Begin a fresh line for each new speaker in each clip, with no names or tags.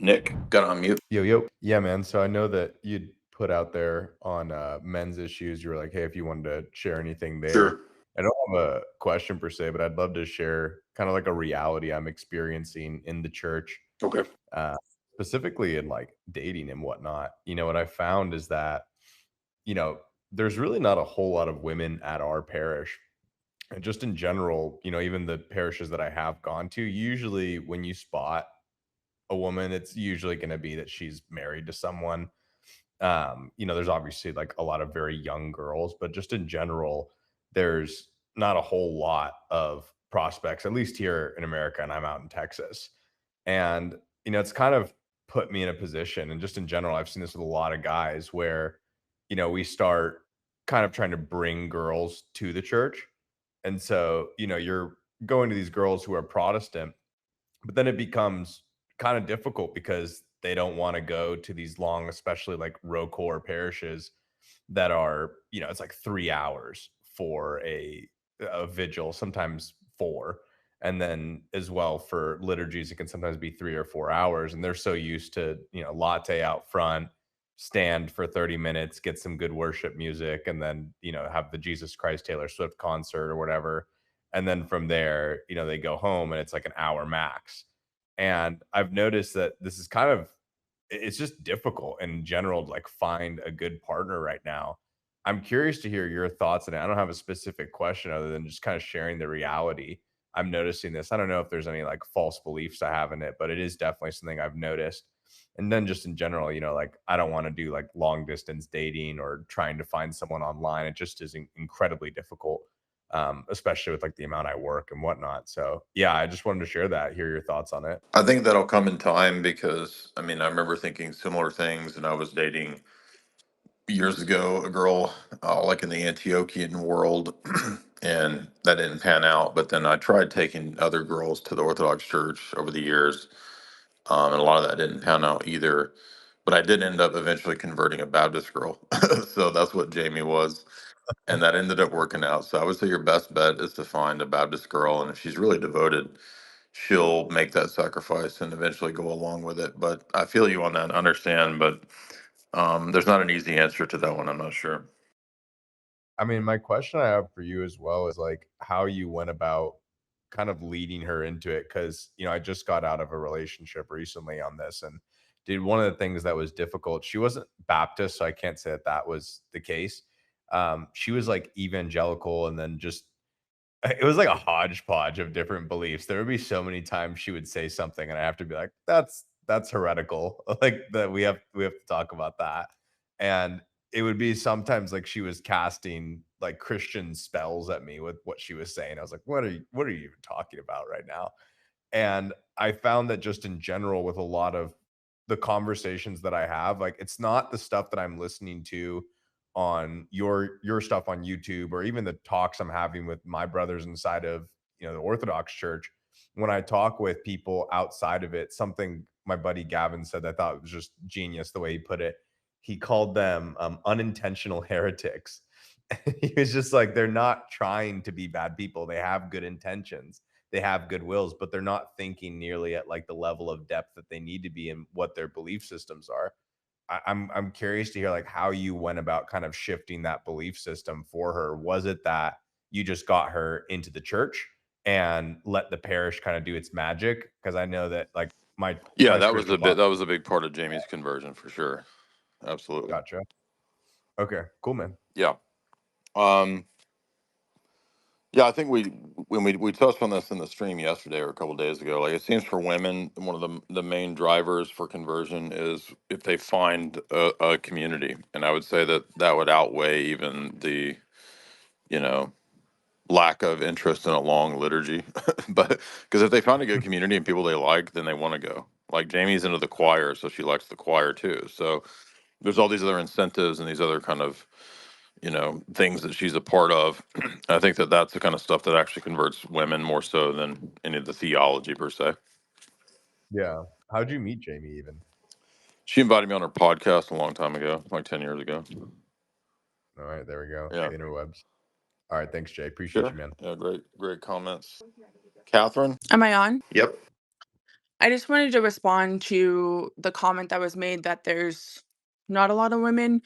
Nick, got on mute.
Yo, yo. Yeah, man. So I know that you'd put out there on men's issues. You were like, hey, if you wanted to share anything there.
Sure.
I don't have a question per se, but I'd love to share kind of like a reality I'm experiencing in the church,
Okay.
uh, specifically in like dating and whatnot. What I found is that, you know, there's really not a whole lot of women at our parish. And just in general, even the parishes that I have gone to, usually when you spot a woman, it's usually going to be that she's married to someone. There's obviously like a lot of very young girls, but just in general, there's not a whole lot of prospects, at least here in America, and I'm out in Texas. And, it's kind of put me in a position, and just in general, I've seen this with a lot of guys where, we start kind of trying to bring girls to the church. And so, you're going to these girls who are Protestant, but then it becomes kind of difficult because they don't want to go to these long, especially like ROCOR parishes that are, it's like 3 hours for a vigil, sometimes four. And then as well for liturgies, it can sometimes be 3 or 4 hours. And they're so used to, latte out front, stand for 30 minutes, get some good worship music, and then, have the Jesus Christ Taylor Swift concert or whatever. And then from there, they go home and it's like an hour max. And I've noticed that this is kind of it's just difficult in general to like find a good partner right now. I'm curious to hear your thoughts on it. I don't have a specific question other than just kind of sharing the reality. I'm noticing this. I don't know if there's any like false beliefs I have in it, but it is definitely something I've noticed. And then just in general, like I don't want to do like long distance dating or trying to find someone online. It just is incredibly difficult, especially with like the amount I work and whatnot. So yeah, I just wanted to share that, hear your thoughts on it.
I think that'll come in time because I remember thinking similar things, and I was dating years ago a girl like in the Antiochian world, and that didn't pan out. But then I tried taking other girls to the Orthodox Church over the years, and a lot of that didn't pan out either. But I did end up eventually converting a Baptist girl, so that's what Jamie was, and that ended up working out. So I would say your best bet is to find a Baptist girl, and if she's really devoted, she'll make that sacrifice and eventually go along with it. But I feel you on that, understand, but there's not an easy answer to that one. I'm not sure.
I mean, my question I have for you as well is like how you went about kind of leading her into it. Cause, I just got out of a relationship recently on this and did one of the things that was difficult. She wasn't Baptist, so I can't say that that was the case. She was like evangelical and then just, it was like a hodgepodge of different beliefs. There would be so many times she would say something and I have to be like, that's heretical. Like that we have to talk about that. And it would be sometimes like she was casting like Christian spells at me with what she was saying. I was like, what are you even talking about right now? And I found that just in general with a lot of the conversations that I have, like it's not the stuff that I'm listening to on your stuff on YouTube or even the talks I'm having with my brothers inside of, the Orthodox Church. When I talk with people outside of it, something my buddy Gavin said that I thought was just genius the way he put it. He called them unintentional heretics. He was just like, they're not trying to be bad people. They have good intentions, they have good wills, but they're not thinking nearly at like the level of depth that they need to be in what their belief systems are. I'm curious to hear like how you went about kind of shifting that belief system for her. Was it that you just got her into the church and let the parish kind of do its magic? Because I know that like my
Yeah,
my
that was
spiritual
a bit.
father.
That was a big part of Jamie's conversion for sure. Absolutely.
Gotcha. Okay, cool, man.
Yeah. Um, yeah, I think we touched on this in the stream yesterday or a couple days ago. Like it seems for women, one of the main drivers for conversion is if they find a community, and I would say that that would outweigh even the you know lack of interest in a long liturgy. But because if they find a good community and people they like, then they want to go. Like Jamie's into the choir, so she likes the choir too. So there's all these other incentives and these other kind of things that she's a part of. I think that that's the kind of stuff that actually converts women more so than any of the theology per se.
Yeah. How'd you meet Jamie even?
She invited me on her podcast a long time ago, like 10 years ago.
All right, there we go.
Yeah.
The interwebs. All right, thanks, Jay. Appreciate
Sure.
you, man.
Yeah, great comments. Catherine?
Am I on?
Yep.
I just wanted to respond to the comment that was made that there's not a lot of women.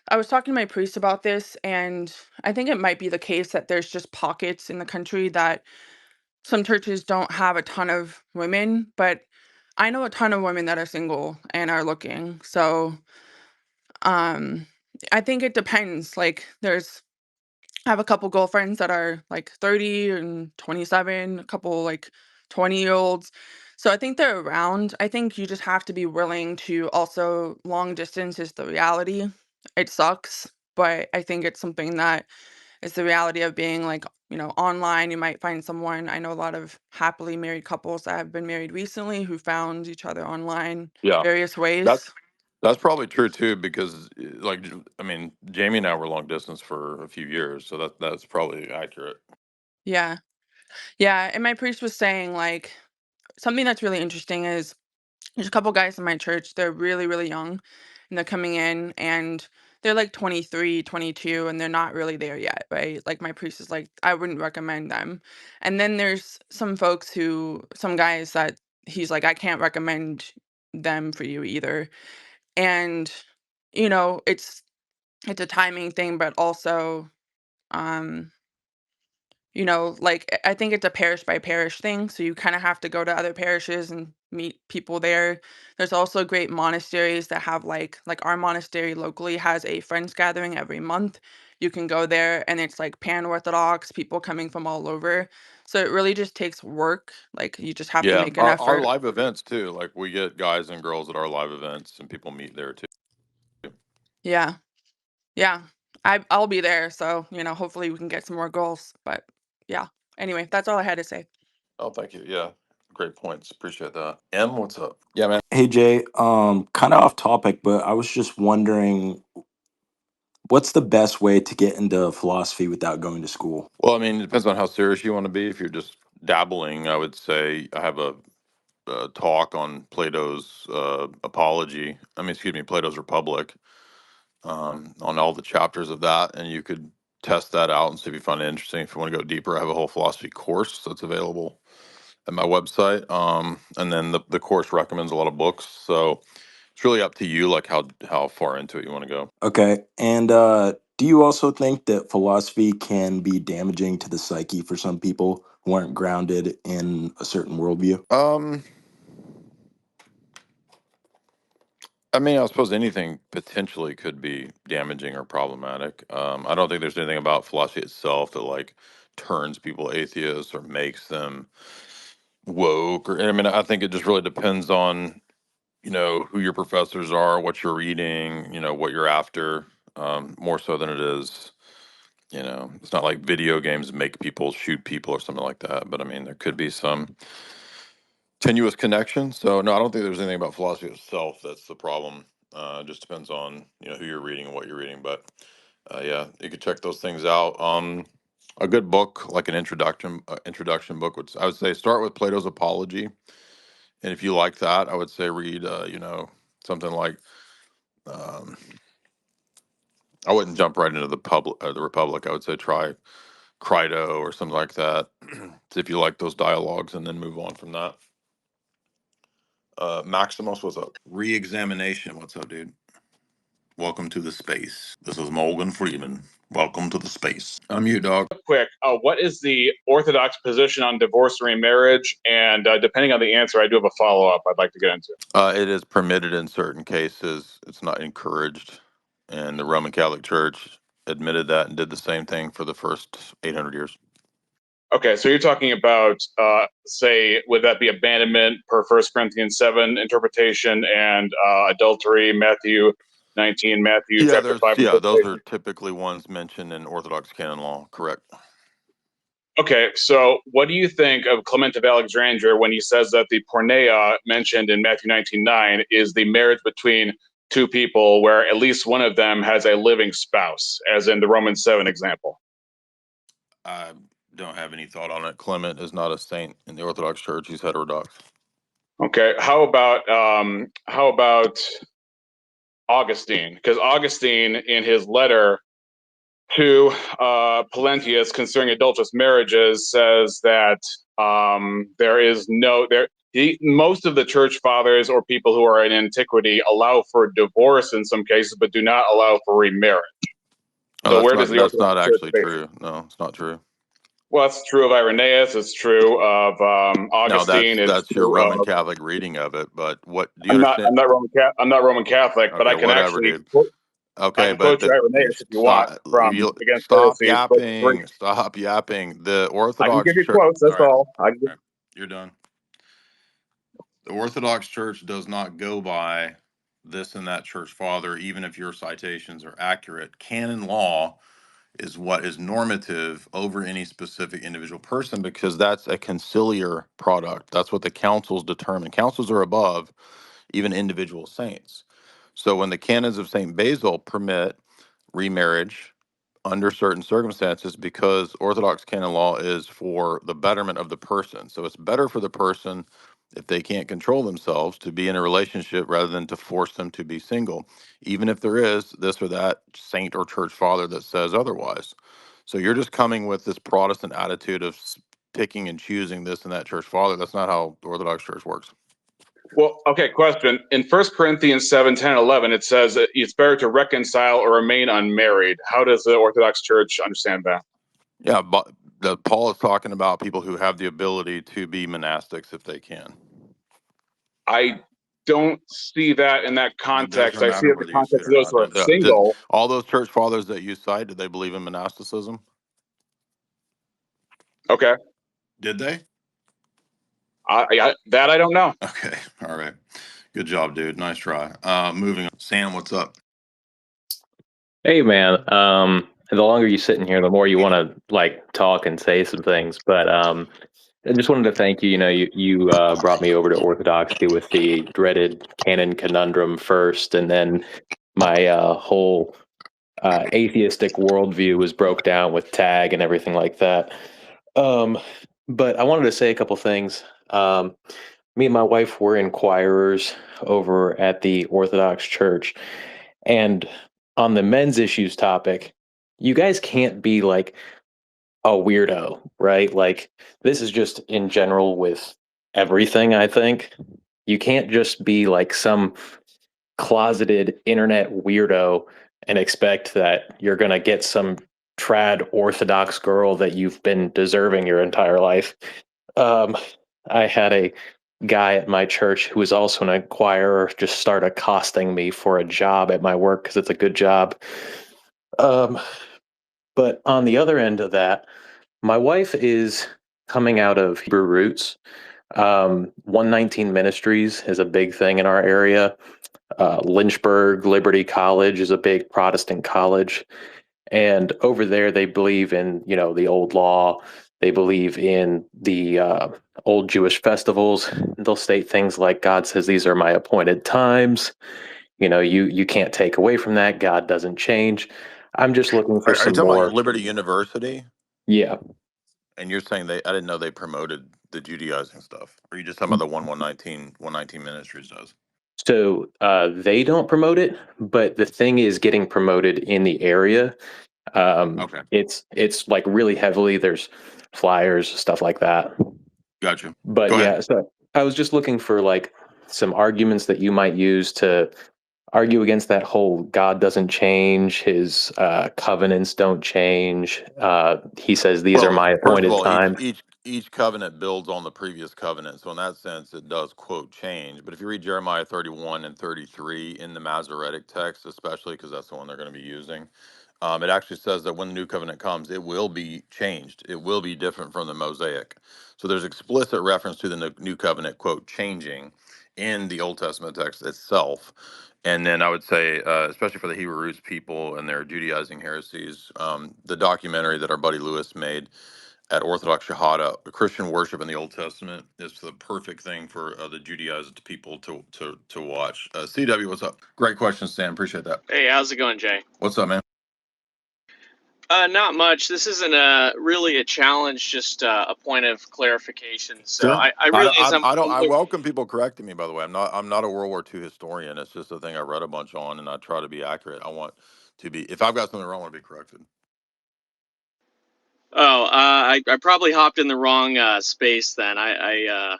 I was talking to my priest about this, and I think it might be the case that there's just pockets in the country that some churches don't have a ton of women, but I know a ton of women that are single and are looking. So, um, I think it depends. Like, I have a couple girlfriends that are like 30 and 27, a couple like 20-year-olds. So I think they're around. I think you just have to be willing to also long distance is the reality. It sucks, but I think it's something that is the reality of being like, online. You might find someone. I know a lot of happily married couples that have been married recently who found each other online
Yeah,
various
that's
ways.
that's probably true too because I mean, Jamie and I were long distance for a few years, so that's probably accurate.
Yeah. Yeah. And my priest was saying like something that's really interesting is there's a couple guys in my church, they're really, really young, and they're coming in, and they're, like, 23, 22, and they're not really there yet, right? Like, my priest is like, "I wouldn't recommend them." And then there's some guys that he's like, "I can't recommend them for you either." And, it's a timing thing, but also, um like, I think it's a parish by parish thing, so you kinda have to go to other parishes and meet people there. There's also great monasteries that have, like, our monastery locally has a friends gathering every month. You can go there, and it's, like, pan-Orthodox, people coming from all over. So it really just takes work, like, you just have to
Yeah,
make an
our
effort.
live events too. Like we get guys and girls at our live events, and people meet there too.
Yeah, yeah. I'll be there, so, hopefully we can get some more girls, but yeah. Anyway, that's all I had to say.
Oh, thank you. Yeah, great points. Appreciate that. M, what's up? Yeah, man.
Hey Jay, kind of off topic, but I was just wondering, what's the best way to get into philosophy without going to school?
Well, I mean, it depends on how serious you want to be. If you're just dabbling, I would say I have a talk on Plato's Apology. I mean, excuse me, Plato's Republic, on all the chapters of that, and you could test that out and see if you find it interesting. If you want to go deeper, I have a whole philosophy course that's available at my website. And then the course recommends a lot of books, so it's really up to you, like how far into it you want to go.
Okay, and do you also think that philosophy can be damaging to the psyche for some people who aren't grounded in a certain worldview?
Um, I mean, I suppose anything potentially could be damaging or problematic. I don't think there's anything about philosophy itself that like turns people atheists or makes them woke. Or I mean, I think it just really depends on who your professors are, what you're reading, what you're after. More so than it is, it's not like video games make people shoot people or something like that. But I mean, there could be some tenuous connection. So no, I don't think there's anything about philosophy itself that's the problem. It just depends on who you're reading and what you're reading. But yeah, you could check those things out. A good book, like an introduction book, I would say start with Plato's Apology, and if you like that, I would say read something like um, I wouldn't jump right into the Republic. I would say try Crito or something like that. See if you like those dialogues, and then move on from that. Maximus, what's up? Re-examination, what's up, dude? Welcome to the space. This is Morgan Freeman. Welcome to the space. I'm you, dog.
Quick, what is the Orthodox position on divorce and remarriage? And depending on the answer, I do have a follow up I'd like to get into.
It is permitted in certain cases. It's not encouraged. And the Roman Catholic Church admitted that and did the same thing for the first 800 years.
Okay, so you're talking about, say, would that be abandonment per 1 Corinthians 7 interpretation and adultery, Matthew 19, Matthew
Yeah,
chapter 5
those are
interpretation?
typically ones mentioned in Orthodox canon law. Correct.
Okay, so what do you think of Clement of Alexandria when he says that the porneia mentioned in Matthew 19:9 is the marriage between two people where at least one of them has a living spouse, as in the Romans 7 example?
I don't have any thought on it. Clement is not a saint in the Orthodox Church. He's heterodox.
Okay, how about Augustine? Because Augustine, in his letter to Palentius concerning adulterous marriages, says that there is no there most of the church fathers or people who are in antiquity allow for divorce in some cases, but do not allow for remarriage.
Oh,
So where does the
that's
Orthodox
not
Church
actually
base?
true. No, it's not true.
Well, it's true of Irenaeus. It's true of Augustine.
No,
It's
that's your
true
Roman
of,
Catholic reading of it. But what do you
I'm
understand?
not Roman Catholic, but
Okay,
I can
whatever,
actually
dude.
quote,
Okay,
you Irenaeus if you want
stop.
from Against
Stop
Heresies, book 3.
yapping. Stop yapping. The
I can
Orthodox
give you
Church.
quotes.
All
That's
right,
all.
all right, you're done. The Orthodox Church does not go by this and that church father, even if your citations are accurate. Canon law is what is normative over any specific individual person because that's a conciliar product. That's what the councils determine. Councils are above even individual saints. So when the canons of St. Basil permit remarriage under certain circumstances, because Orthodox canon law is for the betterment of the person. So it's better for the person if they can't control themselves to be in a relationship rather than to force them to be single, even if there is this or that saint or church father that says otherwise. So you're just coming with this Protestant attitude of picking and choosing this and that church father. That's not how the Orthodox Church works.
Well, okay, question. In 1 Corinthians 7, 10, 11, it says that it's better to reconcile or remain unmarried. How does the Orthodox Church understand that?
Yeah, but Paul is talking about people who have the ability to be monastics if they can.
I don't see that in that
It
context.
doesn't
I see
matter
it in the
whether you see it
context
or
of those
not.
who are single.
All those church fathers that you cite, did they believe in monasticism?
Okay.
Did they?
That I don't know.
Okay. All right. Good job, dude. Nice try. Moving on. Sam, what's up?
Hey man, the longer you sit in here, the more you want to like talk and say some things. But I just wanted to thank you. You know, you brought me over to Orthodoxy with the dreaded canon conundrum first, and then my whole atheistic worldview was broke down with tag and everything like that. Um, but I wanted to say a couple things. Me and my wife were inquirers over at the Orthodox Church, and on the men's issues topic, you guys can't be like a weirdo, right? Like, this is just in general with everything, I think. You can't just be like some closeted internet weirdo and expect that you're going to get some trad Orthodox girl that you've been deserving your entire life. Um, I had a guy at my church who was also an inquirer just start accosting me for a job at my work because it's a good job. Um, but on the other end of that, my wife is coming out of Hebrew roots. 119 Ministries is a big thing in our area. Lynchburg Liberty College is a big Protestant college. And over there, they believe in, you know, the old law. They believe in the old Jewish festivals. They'll state things like, God says, these are my appointed times. You know, you can't take away from that. God doesn't change. I'm just looking for
Are you
some
talking
more.
about Liberty University?
Yeah.
And you're saying I didn't know they promoted the Judaizing stuff. Or are you just talking about the 119 Ministries does?
So they don't promote it, but the thing is getting promoted in the area.
Okay.
It's like really heavily. There's flyers, stuff like that.
Gotcha.
But
Go ahead.
yeah, so I was just looking for like some arguments that you might use to argue against that whole God doesn't change, his covenants don't change. He says these are
Well,
my
first of
appointed
all,
times.
each covenant builds on the previous covenant. So in that sense, it does quote change. But if you read Jeremiah 31 and 33 in the Masoretic text, especially because that's the one they're going to be using, it actually says that when the new covenant comes, it will be changed. It will be different from the Mosaic. So there's explicit reference to the new covenant quote changing in the Old Testament text itself. And then I would say, especially for the Hebrew roots people and their Judaizing heresies, the documentary that our buddy Lewis made at Orthodox Shahada, Christian worship in the Old Testament, is the perfect thing for the Judaized people to watch. CW, what's up? Great question, Sam. Appreciate that.
Hey, how's it going, Jay?
What's up, man?
Not much. This isn't really a challenge, just a point of clarification. So
Sure.
I realize I'm
I welcome people correcting me. By the way, I'm not a World War II historian. It's just a thing I read a bunch on, and I try to be accurate. I want to be. If I've got something wrong, I want to be corrected.
I probably hopped in the wrong space then. I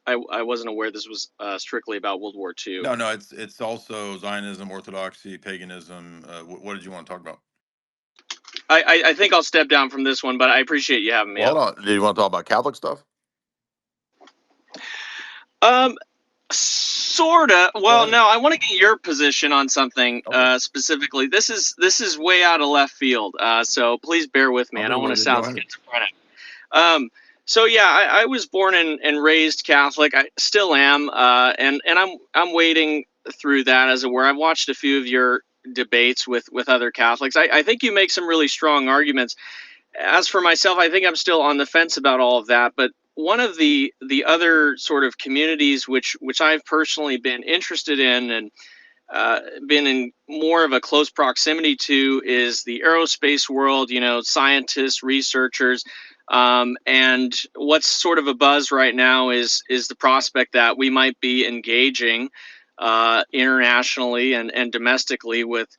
I wasn't aware this was strictly about World War II.
No, no, it's also Zionism, Orthodoxy, paganism. What did you want to talk about?
I think I'll step down from this one, but I appreciate you having me
Well,
up.
hold on. Do you want to talk about Catholic stuff?
Sorta. Well, no, I want to get your position on something
Okay.
specifically. This is way out of left field, so please bear with me.
I'll
I
be
don't want to
waiting. Go
sound
ahead.
schizophrenic. So yeah, I was born and raised Catholic. I still am, and I'm wading through that, as it were. I've watched a few of your debates with other Catholics. I think you make some really strong arguments. As for myself, I think I'm still on the fence about all of that. But one of the other sort of communities which I've personally been interested in and been in more of a close proximity to is the aerospace world. You know, scientists, researchers, and what's sort of a buzz right now is the prospect that we might be engaging internationally and domestically with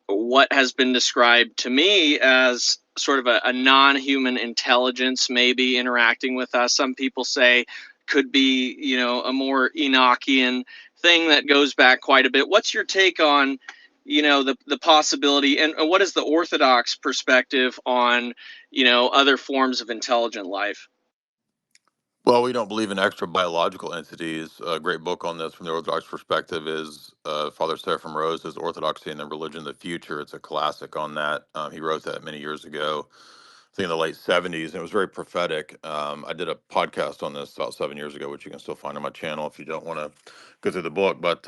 what has been described to me as sort of a non-human intelligence maybe interacting with us. Some people say could be, you know, a more Enochian thing that goes back quite a bit. What's your take on, you know, the possibility, and what is the Orthodox perspective on, you know, other forms of intelligent life?
Well, we don't believe in extra biological entities. A great book on this from the Orthodox perspective is Father Seraphim Rose's Orthodoxy and the Religion of the Future. It's a classic on that. He wrote that many years ago, I think in the late 70s, and it was very prophetic. I did a podcast on this about 7 years ago, which you can still find on my channel if you don't want to go through the book. But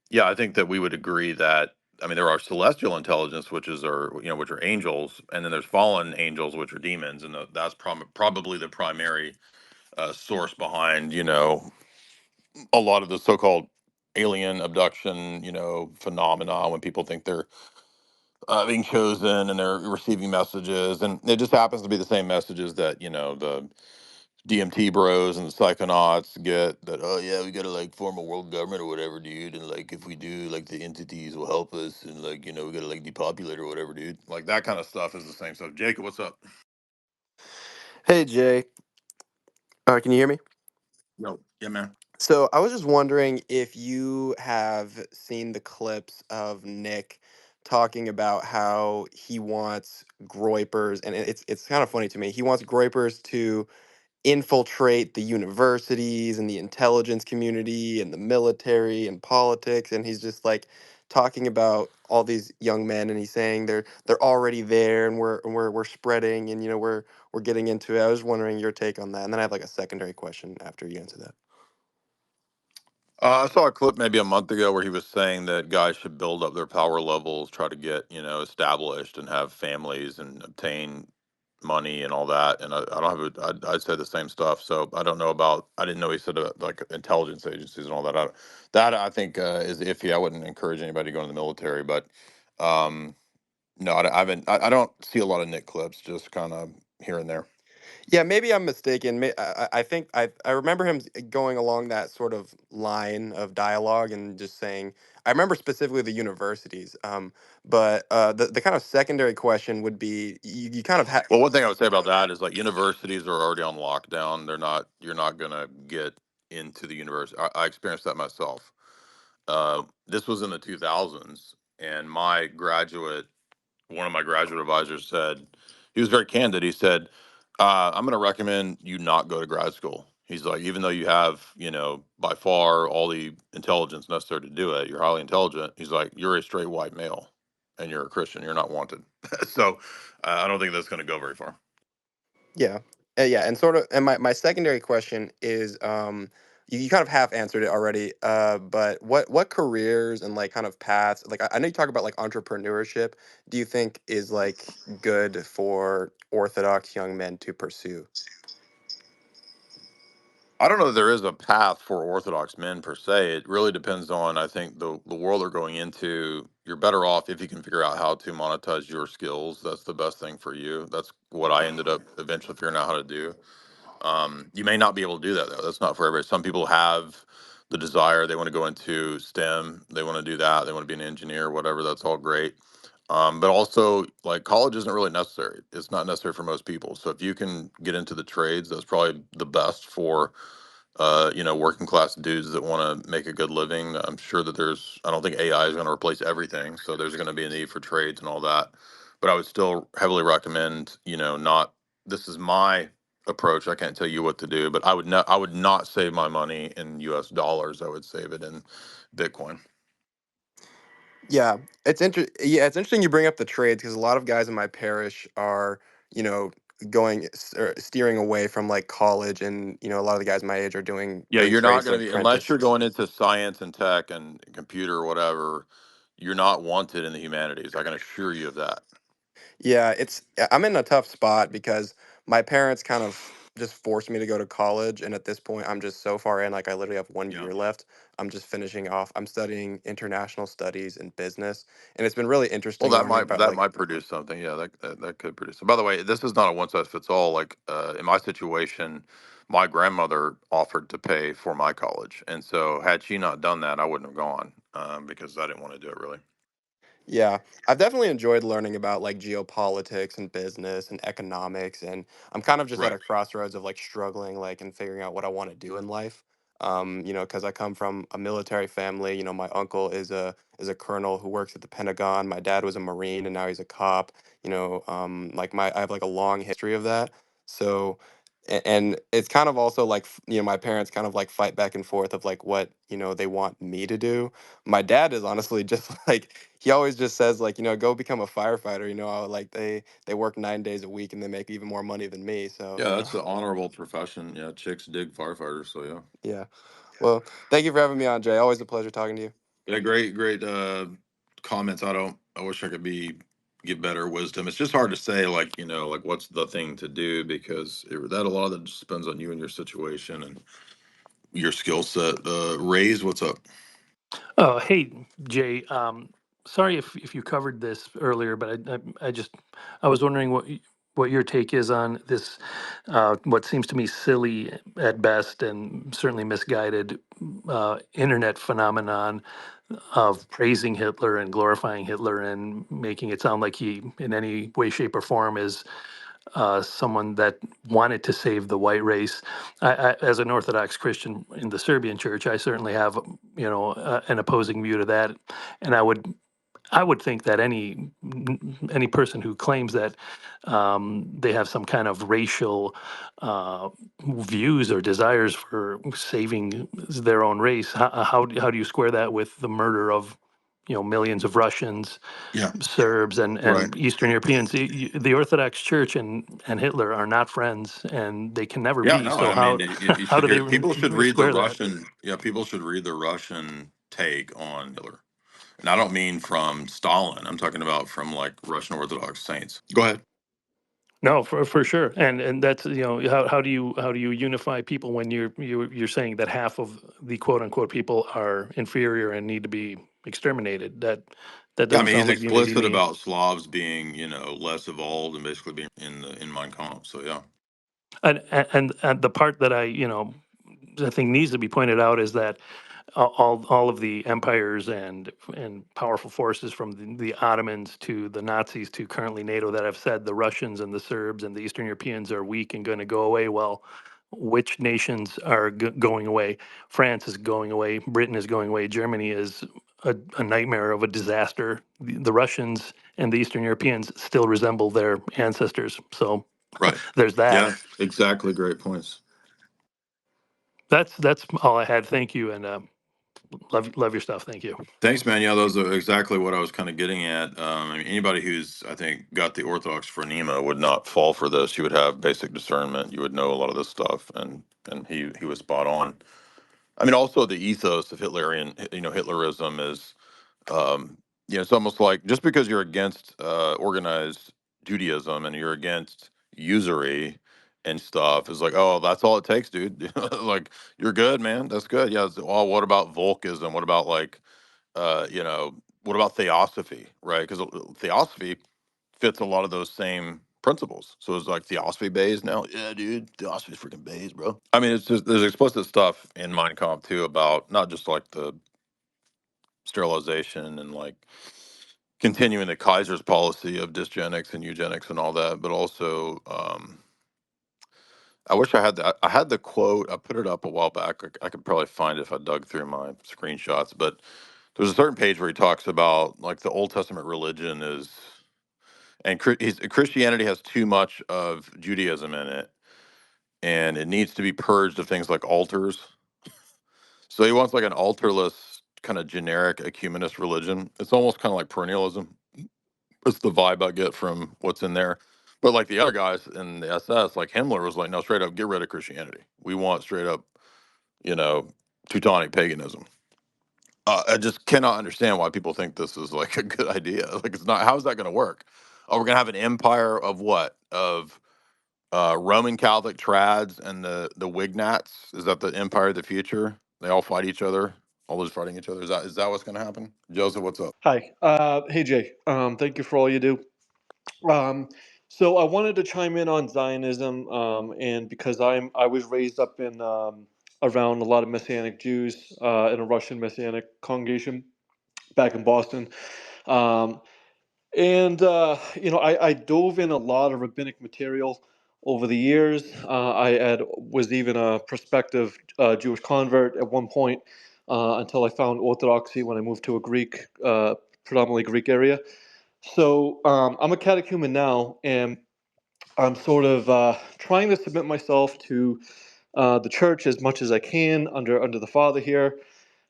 yeah, I think that we would agree that, I mean, there are celestial intelligence, which is, or you know, which are angels, and then there's fallen angels, which are demons, and that's probably the primary source behind, you know, a lot of the so-called alien abduction, you know, phenomena when people think they're being chosen and they're receiving messages, and it just happens to be the same messages that, you know, the DMT bros and the psychonauts get, that, oh yeah, we gotta like form a world government or whatever, dude, and like if we do, like the entities will help us, and like, you know, we gotta like depopulate or whatever, dude. Like that kind of stuff is the same stuff. Jacob, what's up?
Hey Jay, can you hear me?
Yo, yeah, man.
So I was just wondering if you have seen the clips of Nick talking about how he wants Groypers, and it's kind of funny to me. He wants Groypers to infiltrate the universities and the intelligence community and the military and politics, and he's just like talking about all these young men, and he's saying they're already there, and we're spreading, and you know we're getting into it. I was wondering your take on that, and then I have like a secondary question after you answer that.
I saw a clip maybe a month ago where he was saying that guys should build up their power levels, try to get, you know, established and have families and obtain money and all that. And I don't have I'd say the same stuff. So I don't know about, I didn't know he said like intelligence agencies and all that. That I think is iffy. I wouldn't encourage anybody to go in the military, but um, no, I haven't, I don't see a lot of Nick clips, just kind of here and there.
Yeah, maybe I'm mistaken. I think I remember him going along that sort of line of dialogue and just saying. I remember specifically the universities. But the kind of secondary question would be you kind of have.
Well, one thing I would say about that is like universities are already on lockdown. They're not. You're not gonna get into the university. I experienced that myself. This was in the 2000s, and one of my graduate advisors said, he was very candid. He said, "I'm going to recommend you not go to grad school." He's like, even though you have, you know, by far all the intelligence necessary to do it, you're highly intelligent. He's like, you're a straight white male, and you're a Christian. You're not wanted. So I don't think that's going to go very far.
Yeah. Yeah, and sort of, and my secondary question is, you kind of half answered it already, but what careers and like kind of paths, like I know you talk about like entrepreneurship, do you think is like good for Orthodox young men to pursue?
I don't know that there is a path for Orthodox men per se. It really depends on, I think, the world they're going into. You're better off if you can figure out how to monetize your skills. That's the best thing for you. That's what I ended up eventually figuring out how to do. You may not be able to do that though. That's not for everybody. Some people have the desire. They want to go into STEM. They want to do that. They want to be an engineer, whatever. That's all great. But also, like college isn't really necessary. It's not necessary for most people. So if you can get into the trades, that's probably the best for working class dudes that want to make a good living. I'm sure that I don't think AI is going to replace everything. So there's going to be a need for trades and all that. But I would still heavily recommend, not, this is my approach. I can't tell you what to do, but I would not save my money in US dollars. I would save it in Bitcoin.
Yeah, it's interesting you bring up the trades because a lot of guys in my parish are, you know, or steering away from like college, and a lot of the guys my age are
Yeah,
doing
you're not
trades to
going to be, unless you're
apprentice.
going into science and tech and computer or whatever, you're not wanted in the humanities. I can assure you of that.
Yeah, I'm in a tough spot because my parents kind of just forced me to go to college, and at this point, I'm just so far in. Like, I literally have one
Yeah.
year left. I'm just finishing off. I'm studying international studies and business, and it's been really
Well,
interesting learning about
that
like,
might produce something. Yeah, that could produce. By the way, this is not a one size fits all. Like in my situation, my grandmother offered to pay for my college, and so had she not done that, I wouldn't have gone because I didn't want to do it really.
yeah, I've definitely enjoyed learning about like geopolitics and business and economics, and I'm kind of just at
Right.
a crossroads of like struggling like and figuring out what I want to do in life. Because I come from a military family. My uncle is a colonel who works at the Pentagon. My dad was a Marine, and now he's a cop. Like I have like a long history of that. So, and it's kind of also like my parents kind of like fight back and forth of like what they want me to do. My dad is honestly just like he always just says like go become a firefighter. Like they work 9 days a week and they make even more money than me. So
Yeah, that's an honorable profession. Yeah, chicks dig firefighters. So yeah.
yeah. Well, thank you for having me on, Jay. Always a pleasure talking to you.
Yeah, great comments. I wish I could get better wisdom. It's just hard to say, like, like what's the thing to do because that a lot of that just depends on you and your situation and your skill set. Raise, what's up?
Oh, hey, Jay. Sorry if you covered this earlier, but I was wondering what your take is on this, what seems to me silly at best and certainly misguided internet phenomenon of praising Hitler and glorifying Hitler and making it sound like he, in any way, shape, or form, is someone that wanted to save the white race. As an Orthodox Christian in the Serbian church, I certainly have, an opposing view to that, and I would think that any person who claims that they have some kind of racial views or desires for saving their own race, how do you square that with the murder of millions of Russians,
Yeah,
Serbs,
right.
and Eastern Europeans? The Orthodox Church and Hitler are not friends, and they can never
Yeah,
be.
no,
So
I mean,
how
you
how
should
do
hear.
they
People should read the
square that?
Russian. Yeah, people should read the Russian take on Hitler, and I don't mean from Stalin. I'm talking about from like Russian Orthodox saints. Go ahead.
No, for sure, and that's how do you unify people when you're saying that half of the quote unquote people are inferior and need to be exterminated? That
Yeah, I
doesn't
mean, he's
sound like unity to
explicit
me.
about Slavs being, less evolved and basically being in Mein Kampf. So yeah,
And the part that I think needs to be pointed out is that all of the empires and powerful forces from the Ottomans to the Nazis to currently NATO that have said the Russians and the Serbs and the Eastern Europeans are weak and going to go away. Well, which nations are going away? France is going away. Britain is going away. Germany is a nightmare of a disaster. The Russians and the Eastern Europeans still resemble their ancestors. So
right.
there's that.
Yeah, exactly. Great points.
That's all I had. Thank you, and love your stuff. Thank you.
Thanks, man. Yeah, those are exactly what I was kind of getting at. I mean, anybody who's, I think, got the Orthodox phronema would not fall for this. You would have basic discernment. You would know a lot of this stuff, and he was spot on. I mean, also the ethos of Hitlerian, Hitlerism is, it's almost like just because you're against organized Judaism and you're against usury and stuff is like, oh, that's all it takes, dude. Like, you're good, man. That's good. Yeah. Oh, what about Volkism? What about like, what about theosophy, right? Because theosophy fits a lot of those same principles. So it's like theosophy based now. Yeah, dude, theosophy's freaking based, bro. I mean, it's just there's explicit stuff in Mein Kampf too about not just like the sterilization and like continuing the Kaiser's policy of dysgenics and eugenics and all that, but also I wish I had that. I had the quote. I put it up a while back. I could probably find it if I dug through my screenshots. But there's a certain page where he talks about like the Old Testament religion is, and Christianity has too much of Judaism in it, and it needs to be purged of things like altars. So he wants like an altarless kind of generic ecumenist religion. It's almost kind of like perennialism. That's the vibe I get from what's in there. But like the other guys in the SS, like Himmler was like, no, straight up, get rid of Christianity. We want straight up, you know, Teutonic paganism. I just cannot understand why people think this is like a good idea. Like, it's not. How is that going to work? Oh, we're going to have an empire of what? Of Roman Catholic trads and the Wignats. Is that the empire of the future? They all fight each other. All those fighting each other. Is that what's going to happen? Joseph, what's up?
Hi. Hey, Jay. Thank you for all you do. So I wanted to chime in on Zionism, and because I was raised up in around a lot of Messianic Jews in a Russian Messianic congregation back in Boston, um, and I dove in a lot of rabbinic material over the years. Was even a prospective Jewish convert at one point until I found Orthodoxy when I moved to a predominantly Greek area. So I'm a catechumen now, and I'm sort of trying to submit myself to the church as much as I can under the Father here.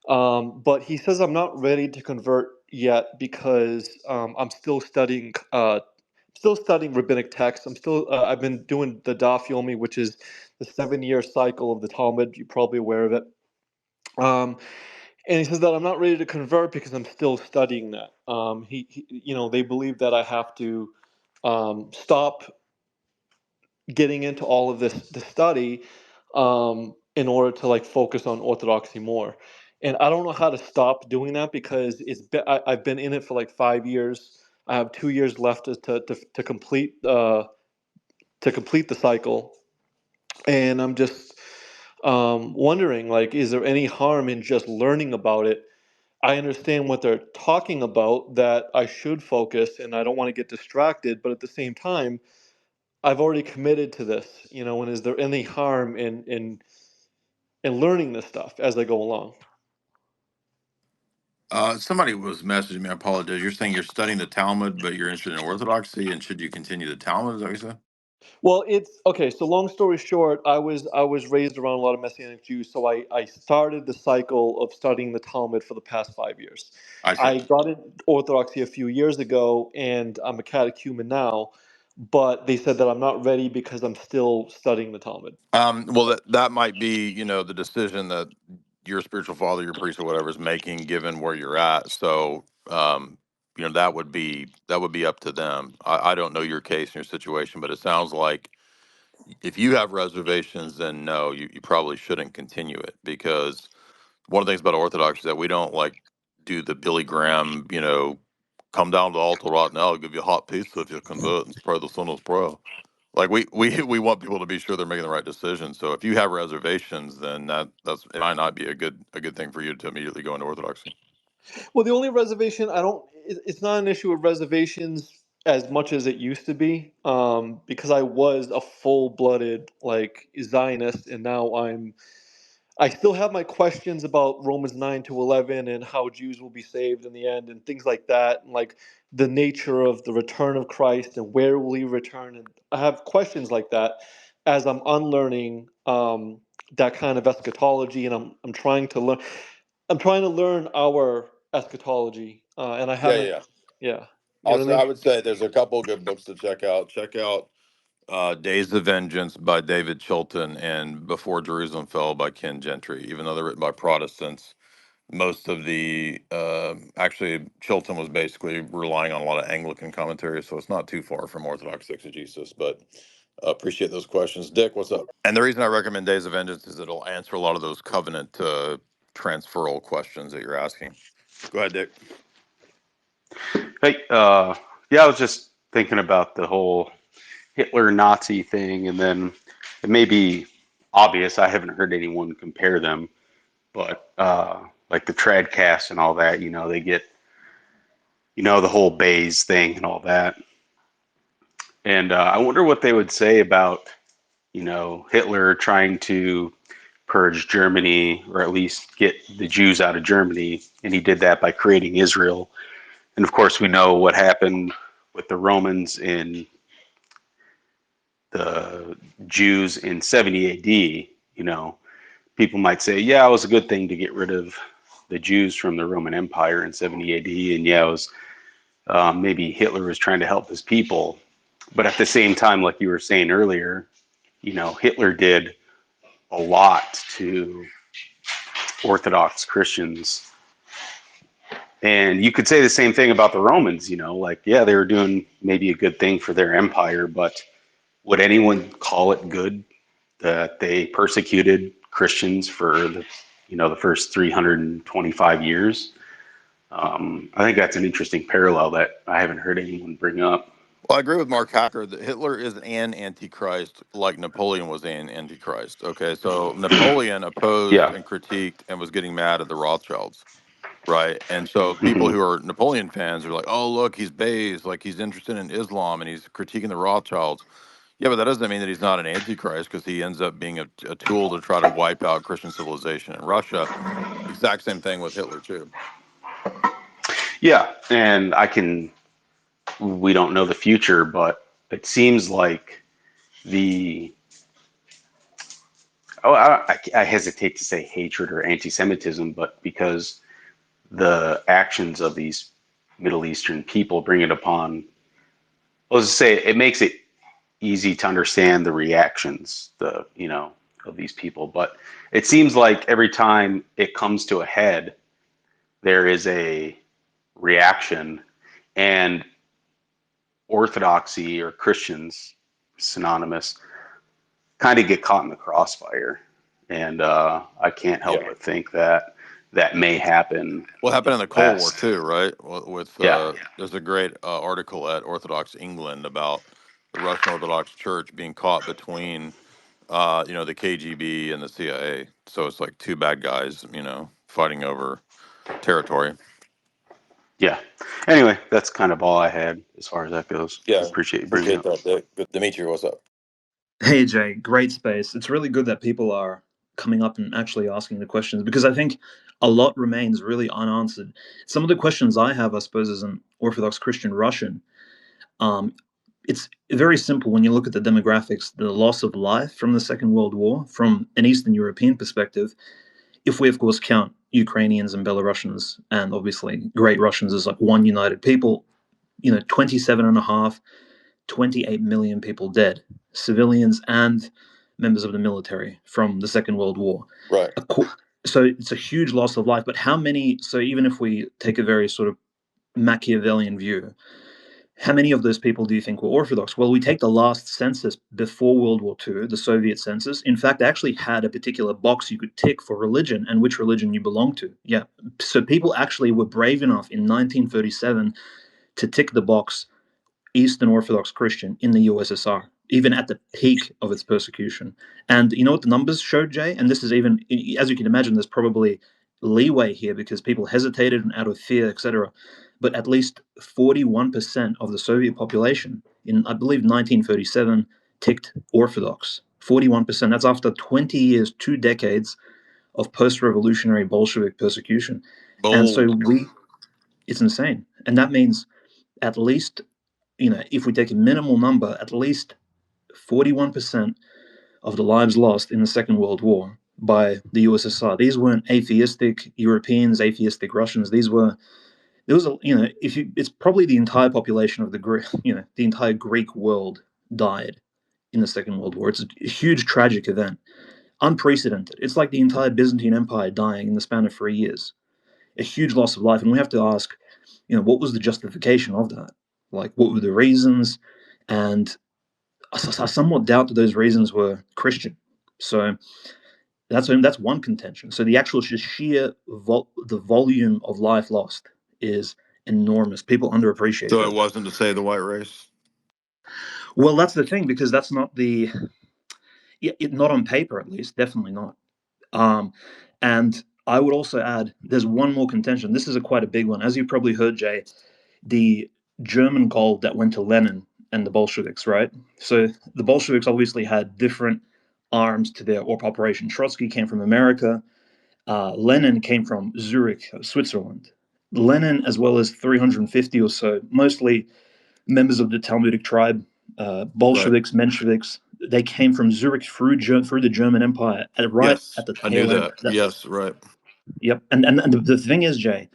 But he says I'm not ready to convert yet because I'm still studying rabbinic texts. I've been doing the Daf Yomi, which is the 7-year cycle of the Talmud. You're probably aware of it. And he says that I'm not ready to convert because I'm still studying that. They believe that I have to stop getting into all of this study in order to like focus on orthodoxy more. And I don't know how to stop doing that because I've been in it for like 5 years. I have 2 years left to complete the cycle, and I'm just wondering, like, is there any harm in just learning about it? I understand what they're talking about, that I should focus and I don't want to get distracted, but at the same time, I've already committed to this, and is there any harm in learning this stuff as I go along?
Somebody was messaging me. I apologize. You're saying you're studying the Talmud, but you're interested in Orthodoxy, and should you continue the Talmud? Is that what you said?
Well, it's okay. So long story short, I was raised around a lot of Messianic Jews, so I started the cycle of studying the Talmud for the past 5 years.
I see.
I got into Orthodoxy a few years ago, and I'm a catechumen now. But they said that I'm not ready because I'm still studying the Talmud.
Well, that might be, the decision that your spiritual father, your priest, or whatever is making, given where you're at. So, that would be up to them. I don't know your case and your situation, but it sounds like if you have reservations, then no, you probably shouldn't continue it, because one of the things about Orthodox is that we don't like do the Billy Graham, come down to the altar right now, I'll give you a hot pizza if you convert and pray the Sinner's Prayer. Like we want people to be sure they're making the right decision. So if you have reservations, then it might not be a good thing for you to immediately go into Orthodoxy.
Well, the only reservation it's not an issue of reservations as much as it used to be, because I was a full-blooded like Zionist, and now I still have my questions about Romans 9 to 11 and how Jews will be saved in the end and things like that, and like the nature of the return of Christ and where will he return. And I have questions like that as I'm unlearning that kind of eschatology, and I'm trying to learn. I'm trying to learn our eschatology, and I
Yeah,
haven't.
yeah.
Yeah, you know what I
I
mean.
would say there's a couple of good books to check out. Check out Days of Vengeance by David Chilton and Before Jerusalem Fell by Ken Gentry. Even though they're written by Protestants, most of the actually Chilton was basically relying on a lot of Anglican commentary, so it's not too far from Orthodox exegesis. But appreciate those questions. Dick, what's up? And the reason I recommend Days of Vengeance is it'll answer a lot of those covenant transferal questions that you're asking. Go ahead, Dick.
Hey, yeah, I was just thinking about the whole Hitler Nazi thing, and then it may be obvious. I haven't heard anyone compare them, but like the Tradcast and all that, they get, the whole Bayes thing and all that. And I wonder what they would say about, Hitler trying to purge Germany, or at least get the Jews out of Germany, and he did that by creating Israel. And of course, we know what happened with the Romans in the Jews in 70 AD. People might say, yeah, it was a good thing to get rid of the Jews from the Roman Empire in 70 AD, and yeah, it was maybe Hitler was trying to help his people. But at the same time, like you were saying earlier, Hitler did a lot to Orthodox Christians. And you could say the same thing about the Romans, yeah, they were doing maybe a good thing for their empire, but would anyone call it good that they persecuted Christians for the first 325 years? I think that's an interesting parallel that I haven't heard anyone bring up.
Well, I agree with Mark Hacker that Hitler is an antichrist, like Napoleon was an antichrist. Okay, so Napoleon opposed
Yeah.
and critiqued and was getting mad at the Rothschilds, right? And so people
Mhm.
who are Napoleon fans are like, "Oh, look, he's Bayes, like he's interested in Islam and he's critiquing the Rothschilds." Yeah, but that doesn't mean that he's not an antichrist, because he ends up being a tool to try to wipe out Christian civilization in Russia. Exact same thing with Hitler too.
Yeah, and we don't know the future, but it seems like I hesitate to say hatred or anti-Semitism, but because the actions of these Middle Eastern people bring it upon, let's just say it makes it easy to understand the reactions, of these people. But it seems like every time it comes to a head, there is a reaction, and Orthodoxy or Christians, synonymous, kind of get caught in the crossfire. And I can't help but think that may happen.
What happened in the Cold War
West.
too, right? With
Yeah.
there's a great article at Orthodox England about the Russian Orthodox Church being caught between, the KGB and the CIA. So it's like two bad guys, fighting over territory.
Yeah. Anyway, that's kind of all I had as far as that goes.
Yeah,
Appreciate you bringing it up.
that. Dimitri, what's up?
Hey Jay, great space. It's really good that people are coming up and actually asking the questions, because I think a lot remains really unanswered. Some of the questions I have, I suppose, as an Orthodox Christian Russian, it's very simple when you look at the demographics. The loss of life from the Second World War, from an Eastern European perspective, if we of course count Ukrainians and Belarusians, and obviously Great Russians as like one united people, 28 million people dead, civilians and members of the military from the Second World War.
Right.
So it's a huge loss of life. But how many? So even if we take a very sort of Machiavellian view, how many of those people do you think were Orthodox? Well, we take the last census before World War II, the Soviet census. In fact, actually had a particular box you could tick for religion and which religion you belong to. Yeah. So people actually were brave enough in 1937 to tick the box Eastern Orthodox Christian in the USSR, even at the peak of its persecution. And you know what the numbers showed, Jay? And this is even, as you can imagine, there's probably leeway here because people hesitated and out of fear, etc. But at least 41% of the Soviet population in, I believe, 1937 ticked Orthodox. 41%. That's after 20 years, 2 decades of post-revolutionary Bolshevik persecution. And so it's insane. And that means at least, if we take a minimal number, at least 41% of the lives lost in the Second World War by the USSR. These weren't atheistic Europeans, atheistic Russians. It's probably the entire population of the entire Greek world died in the Second World War. It's a huge tragic event, unprecedented. It's like the entire Byzantine Empire dying in the span of 3 years. A huge loss of life, and we have to ask, what was the justification of that? Like, what were the reasons? And I somewhat doubt that those reasons were Christian. So that's one contention. So the actual sheer the volume of life lost is enormous. People underappreciate
So
that.
it wasn't to say the white race?
Well, that's the thing, because that's not not on paper, at least, definitely not. And I would also add, there's one more contention. This is quite a big one. As you probably heard, Jay, the German gold that went to Lenin and the Bolsheviks, right? So the Bolsheviks obviously had different arms to their operation. Trotsky came from America. Lenin came from Zurich, Switzerland. Lenin, as well as 350 or so, mostly members of the Talmudic tribe,
Right.
Bolsheviks, Mensheviks, they came from Zurich through the German Empire, right
Yes,
at the
I knew
tail end.
that. Yes, right.
Yep. And the thing is, Jay,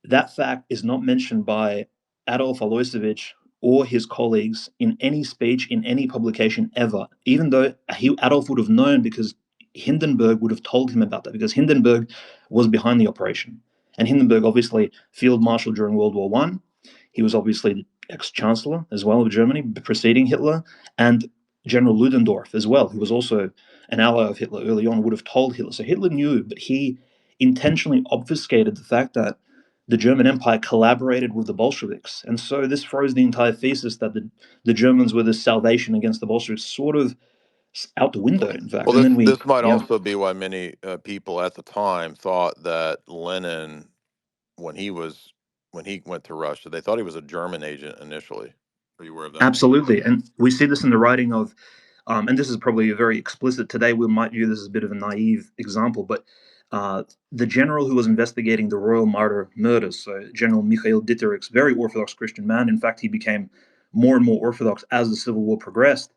that fact is not mentioned by Adolf Aloisevich or his colleagues in any speech, in any publication ever, even though Adolf would have known because Hindenburg would have told him about that, because Hindenburg was behind the operation. And Hindenburg, obviously, field marshal during World War One. He was obviously the ex-chancellor as well of Germany, preceding Hitler, and General Ludendorff as well, who was also an ally of Hitler early on, would have told Hitler. So Hitler knew, but he intentionally obfuscated the fact that the German Empire collaborated with the Bolsheviks. And so this throws the entire thesis that the Germans were the salvation against the Bolsheviks sort of out the window, in fact.
Well,
And
this
then
this might
yeah,
also be why many people at the time thought that Lenin, when he went to Russia, they thought he was a German agent initially. Are you aware of that?
absolutely. And we see this in the writing of, and this is probably a very explicit, today we might view this as a bit of a naive example, but the general who was investigating the royal martyr murders, so General Mikhail Dieterichs, very Orthodox Christian man. In fact, he became more and more Orthodox as the Civil War progressed.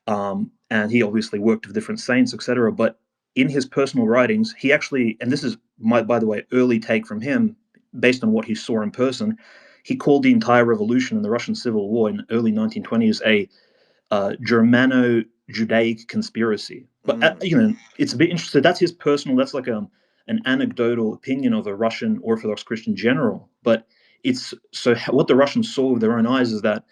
And he obviously worked with different saints, etc. But in his personal writings, he actually, and this is my, by the way, early take from him, based on what he saw in person, he called the entire revolution in the Russian Civil War in the early 1920s a Germano-Judaic conspiracy. But it's a bit interesting. That's his personal. That's like an anecdotal opinion of a Russian Orthodox Christian general. But it's so what the Russians saw with their own eyes is that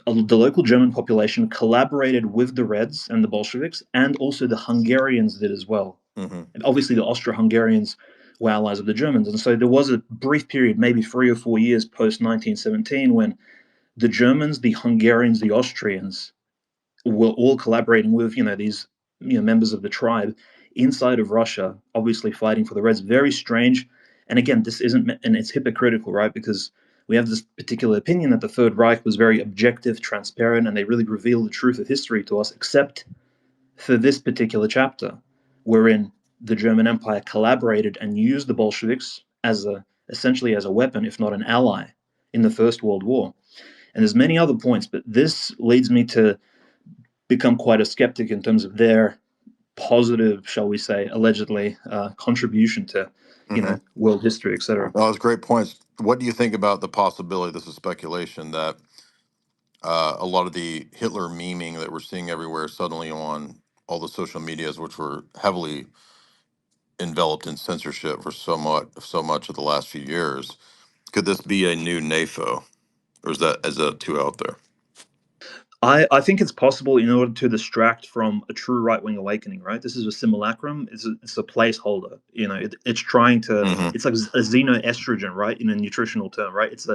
the local German population collaborated with the Reds and the Bolsheviks, and also the Hungarians did as well.
Mm-hmm.
And obviously, the Austro-Hungarians were allies of the Germans, and so there was a brief period, maybe 3 or 4 years post 1917, when the Germans, the Hungarians, the Austrians were all collaborating with these members of the tribe inside of Russia, obviously fighting for the Reds. Very strange. And again, this isn't, and it's hypocritical, right? Because we have this particular opinion that the Third Reich was very objective, transparent, and they really reveal the truth of history to us, except for this particular chapter, wherein the German Empire collaborated and used the Bolsheviks as essentially as a weapon, if not an ally, in the First World War. And there's many other points, but this leads me to become quite a skeptic in terms of their positive, shall we say, allegedly contribution to, world history, etc.
Well, those great points. What do you think about the possibility? This is speculation that a lot of the Hitler memeing that we're seeing everywhere suddenly on all the social medias, which were heavily enveloped in censorship for so much of the last few years, could this be a new NAFO, or is that too out there?
I think it's possible in order to distract from a true right-wing awakening, right? This is a simulacrum. It's a placeholder. It's trying to.
Mm-hmm.
It's like a xenoestrogen, right? In a nutritional term, right? It's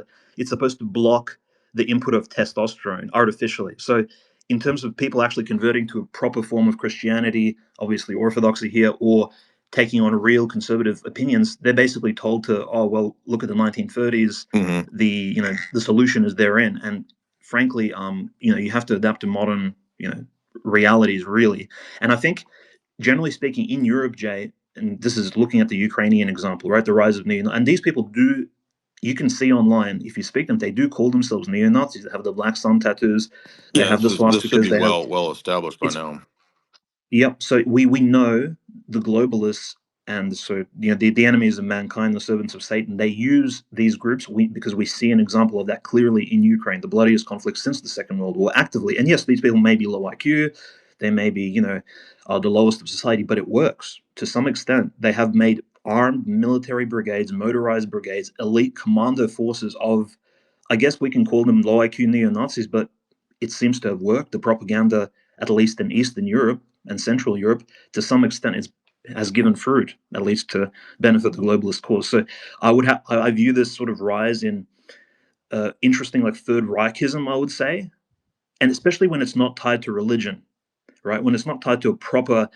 supposed to block the input of testosterone artificially. So, in terms of people actually converting to a proper form of Christianity, obviously Orthodoxy here, or taking on real conservative opinions, they're basically told to, oh well, look at the 1930s.
Mm-hmm.
The solution is therein, and frankly, you have to adapt to modern, realities, really. And I think, generally speaking, in Europe, Jay, and this is looking at the Ukrainian example, right, the rise of and these people do, you can see online, if you speak to them, they do call themselves neo-Nazis. They have the black sun tattoos, they
Yeah,
have the
this should
swastikas,
be
they have,
well established by now.
yep. So we know the globalists, and so the enemies of mankind, the servants of Satan, they use these groups because we see an example of that clearly in Ukraine, the bloodiest conflict since the Second World War, actively. And yes, these people may be low IQ, they may be the lowest of society, but it works to some extent. They have made armed military brigades, motorized brigades, elite commando forces of, I guess we can call them low IQ neo-Nazis, but it seems to have worked. The propaganda, at least in Eastern Europe and Central Europe, to some extent has given fruit, at least to benefit the globalist cause. So I view this sort of rise in interesting, like Third Reichism, I would say, and especially when it's not tied to religion, right? When it's not tied to a proper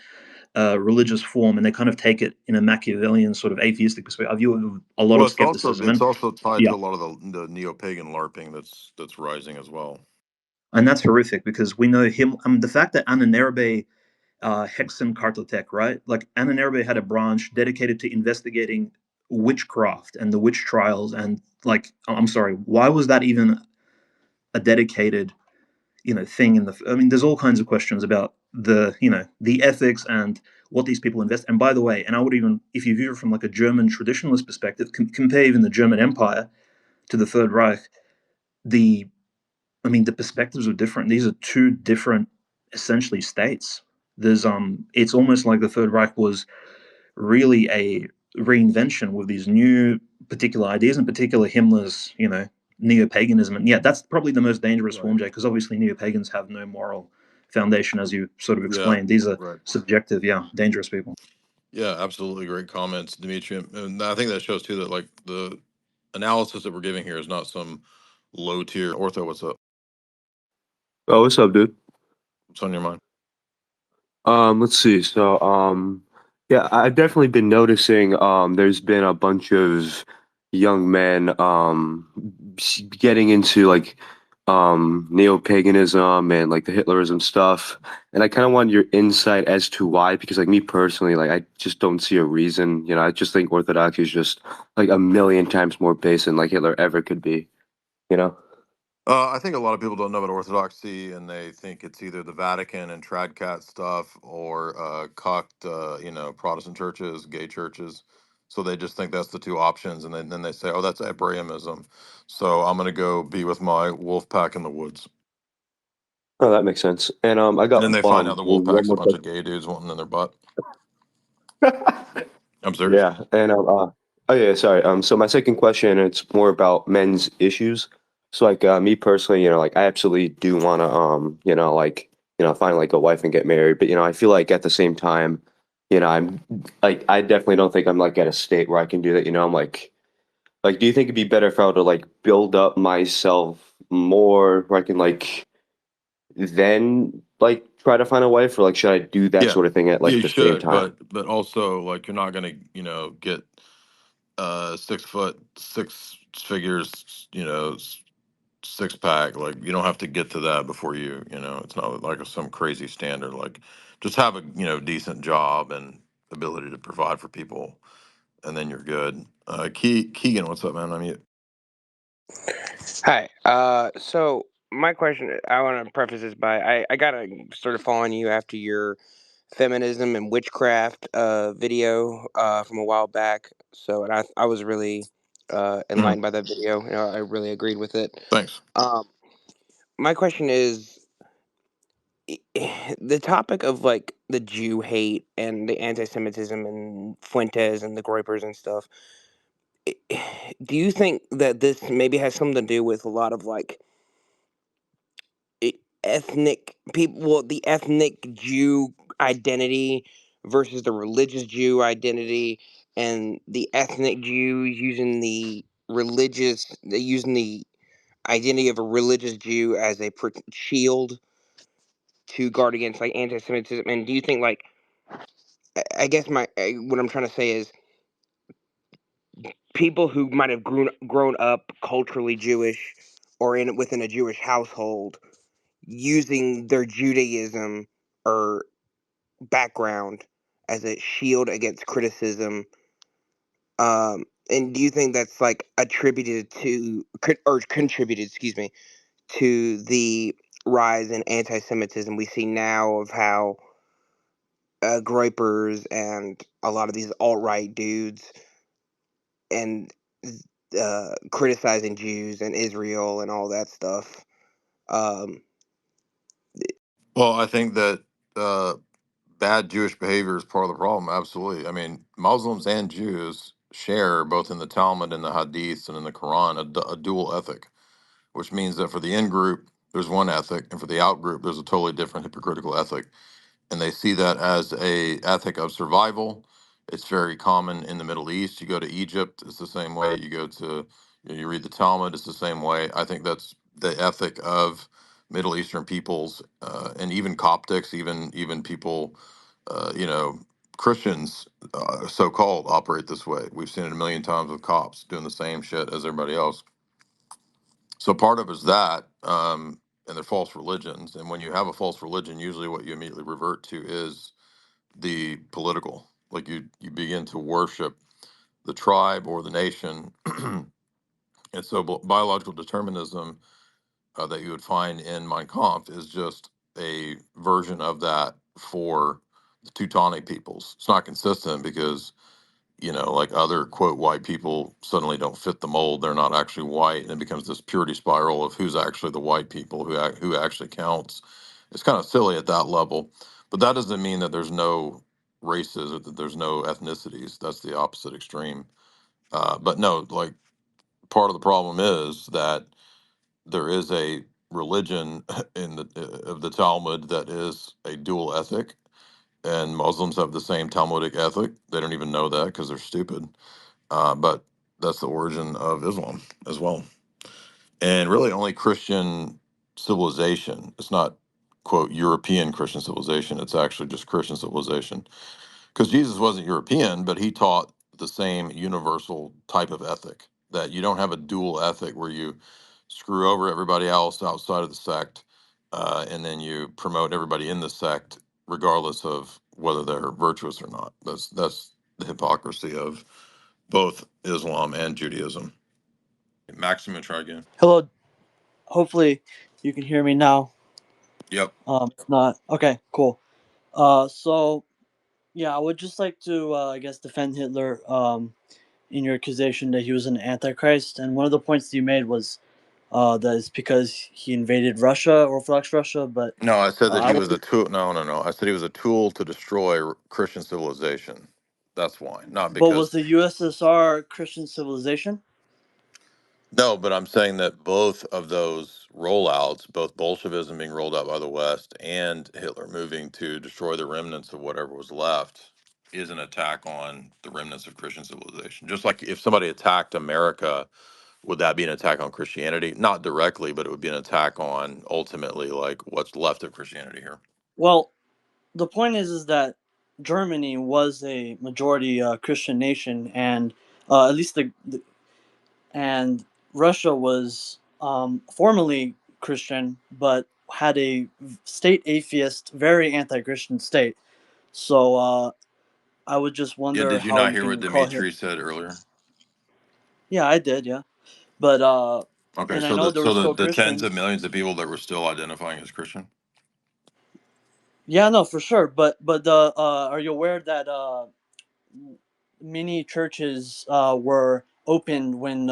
religious form, and they kind of take it in a Machiavellian sort of atheistic perspective. I view it with a lot
Well,
of skepticism.
it's
And
also tied
yeah,
to a lot of the neo-pagan LARPing that's rising as well.
and that's horrific because we know him. I mean, the fact that Ananerabe Hexen Kartotek, right? Like Ananerabe had a branch dedicated to investigating witchcraft and the witch trials, and like, I'm sorry, why was that even a dedicated, thing in the? I mean, there's all kinds of questions about the ethics and what these people invest. And by the way, and I would even, if you view it from like a German traditionalist perspective, compare even the German Empire to the Third Reich. The perspectives are different. These are two different, essentially, states. It's almost like the Third Reich was really a reinvention with these new particular ideas, in particular Himmler's, neo-paganism. And yeah, that's probably the most dangerous form, Jay, because obviously neo-pagans have no moral foundation, as you sort of
Yeah,
explained. These are
right.
subjective, dangerous people.
Yeah, absolutely great comments, Dimitri. And I think that shows too that like the analysis that we're giving here is not some low tier. Ortho, what's up?
Oh, what's up, dude?
What's on your mind?
Let's see. So, yeah, I've definitely been noticing, there's been a bunch of young men, getting into like, neo-paganism and like the Hitlerism stuff. And I kind of want your insight as to why, because like me personally, like I just don't see a reason. I just think Orthodoxy is just like a million times more base than like Hitler ever could be, you know?
I think a lot of people don't know about Orthodoxy, and they think it's either the Vatican and Tradcat stuff or cucked, Protestant churches, gay churches. So they just think that's the two options, and then they say, "Oh, that's Abraamism." So I'm gonna go be with my wolf pack in the woods,
Oh, that makes sense. And I
and
got
then they find out the wolf
one
pack's a
more
bunch
question.
of gay dudes wanting in their butt. I'm serious.
Yeah, and oh yeah, sorry. So my second question, it's more about men's issues. So like me personally, like I absolutely do want to find like a wife and get married, but I feel like at the same time, I'm like I definitely don't think I'm like at a state where I can do that. I'm like do you think it'd be better if I were to like build up myself more where I can like then like try to find a wife, or like should I do that
Yeah,
sort of thing at
yeah,
like
you
the same
should,
time?
but also like you're not gonna, get 6 foot, six figures, six pack. Like you don't have to get to that before it's not like some crazy standard. Like just have a decent job and ability to provide for people, and then you're good. Keegan, what's up, man? I mean,
Hi. So my question, I want to preface this by I got to started following you after your feminism and witchcraft video from a while back. So and I was really
mhm,
enlightened by that video. I really agreed with it.
thanks.
Um, my question is the topic of like the Jew hate and the anti-Semitism and Fuentes and the Groypers and stuff. Do you think that this maybe has something to do with a lot of like ethnic people, well, the ethnic Jew identity versus the religious Jew identity, and the ethnic Jews using using the identity of a religious Jew as a shield to guard against like anti-Semitism? And do you think like I guess what I'm trying to say is people who might have grown up culturally Jewish or within a Jewish household using their Judaism or background as a shield against criticism. And do you think that's like attributed to or contributed, excuse me, to the rise in anti-Semitism we see now of how Groypers and a lot of these alt-right dudes and criticizing Jews and Israel and all that stuff? Um,
Well, I think that bad Jewish behavior is part of the problem. Absolutely. I mean, Muslims and Jews share both in the Talmud and the Hadith and in the Quran a dual ethic, which means that for the in group, there's one ethic, and for the out group, there's a totally different hypocritical ethic. And they see that as a ethic of survival. It's very common in the Middle East. You go to Egypt, it's the same way. You go to, you read the Talmud, it's the same way. I think that's the ethic of Middle Eastern peoples, and even Coptics, even people, Christians, so-called, operate this way. We've seen it a million times with cops doing the same shit as everybody else. So part of it is that. and they're false religions. And when you have a false religion, usually what you immediately revert to is the political. Like you begin to worship the tribe or the nation. And so biological determinism that you would find in Mein Kampf is just a version of that for the Teutonic peoples. It's not consistent because, like other quote white people suddenly don't fit the mold. They're not actually white, and it becomes this purity spiral of who's actually the white people, who actually counts. It's kind of silly at that level, but that doesn't mean that there's no races or that there's no ethnicities. That's the opposite extreme. But no, like part of the problem is that there is a religion in the of the Talmud that is a dual ethic, and Muslims have the same Talmudic ethic. They don't even know that because they're stupid. But that's the origin of Islam as well, and really only Christian civilization. It's not quote European Christian civilization. It's actually just Christian civilization because Jesus wasn't European, but he taught the same universal type of ethic that you don't have a dual ethic where you screw over everybody else outside of the sect, and then you promote everybody in the sect, regardless of whether they're virtuous or not. That's the hypocrisy of both Islam and Judaism. Maximum, try again.
Hello. Hopefully, you can hear me now.
Yep.
If not, okay, cool. So yeah, I would just like to, I guess, defend Hitler. In your accusation that he was an antichrist, and one of the points you made was, that it's because he invaded Russia, Orthodox Russia. But
No, I said that
I
he was a
would.
tool. No, no, no. I said he was a tool to destroy Christian civilization. That's why, not
But was
because.
the USSR Christian civilization?
No, but I'm saying that both of those rollouts, both Bolshevism being rolled out by the West and Hitler moving to destroy the remnants of whatever was left, is an attack on the remnants of Christian civilization. Just like if somebody attacked America, would that be an attack on Christianity? Not directly, but it would be an attack on ultimately like what's left of Christianity here.
Well, the point is that Germany was a majority Christian nation, and at least and Russia was formerly Christian, but had a state atheist, very anti-Christian state. So I would just
Yeah,
wonder
did you
how
not
you
hear what
can call him.
Dimitri said earlier?
Yeah, I did. Yeah, but
Okay,
and I
so
know
the
there were
so the,
still
the tens of
Christians.
millions of people that were still identifying as Christian.
Yeah, no, for sure. But the are you aware that many churches were opened when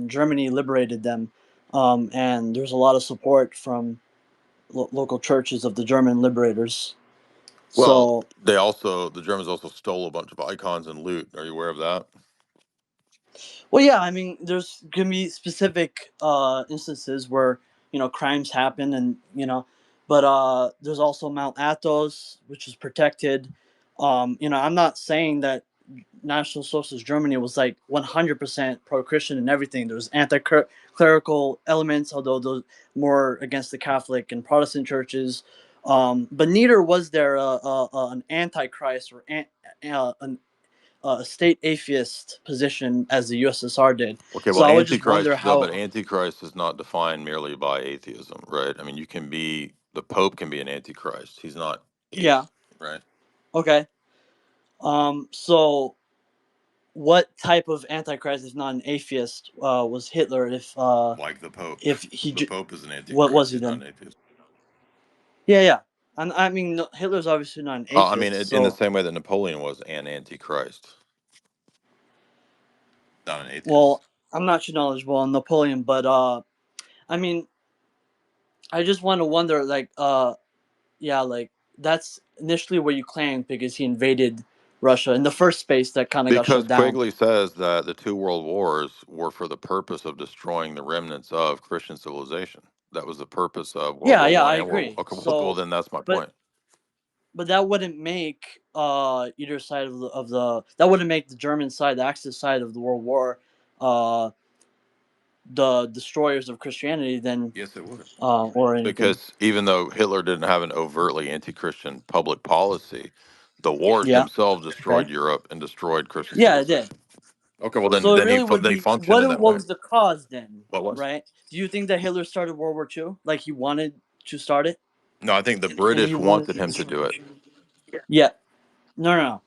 Germany liberated them, and there's a lot of support from local churches of the German liberators.
Well,
So,
the Germans also stole a bunch of icons and loot. Are you aware of that?
well, yeah, I mean, there's gonna be specific instances where crimes happen, and but there's also Mount Athos, which is protected. I'm not saying that National Socialist Germany was like 100% pro-Christian and everything. There was anti-clerical elements, although those more against the Catholic and Protestant churches. But neither was there an antichrist or a state atheist position as the USSR did.
Okay,
So
well,
I would just
Antichrist,
wonder
no, but
how.
Antichrist is not defined merely by atheism, right? I mean, the Pope can be an Antichrist. He's not
Yeah.
atheist, right?
Okay. So what type of antichrist, if not an atheist, was Hitler?
Like the Pope.
If he
The Pope is an
what was
Antichrist.
he
He's not
then?
an atheist.
Yeah, yeah. And I mean, Hitler's obviously not an
I mean,
atheist.
in the
So,
same way that Napoleon was an Antichrist, not an
well,
atheist.
I'm not too knowledgeable on Napoleon, but I mean, I just want to wonder, like, yeah, like that's initially what you claimed because he invaded Russia in the first space that kind of got
Because
shut down.
Quigley says that the two world wars were for the purpose of destroying the remnants of Christian civilization. That was the purpose of World
Yeah,
War
yeah,
One
I
and World.
agree.
Okay, well,
So,
then that's my
but
point.
that wouldn't make either side of the that wouldn't make the German side, the Axis side of the World War, uh the destroyers of Christianity then,
Yes, it would.
or anything.
Because even though Hitler didn't have an overtly anti-Christian public policy, the wars
Yeah.
themselves
Okay.
destroyed Europe and destroyed Christian
Yeah, it did.
civilization. Okay, well
So it
then
really would
they
be
function in that
what
way.
was the cause then,
What was?
right? Do you think that Hitler started World War II? Like he wanted to start it,
No, I think the
and he
British
wanted
wanted
to
him to
destroy.
do it.
Yeah, no.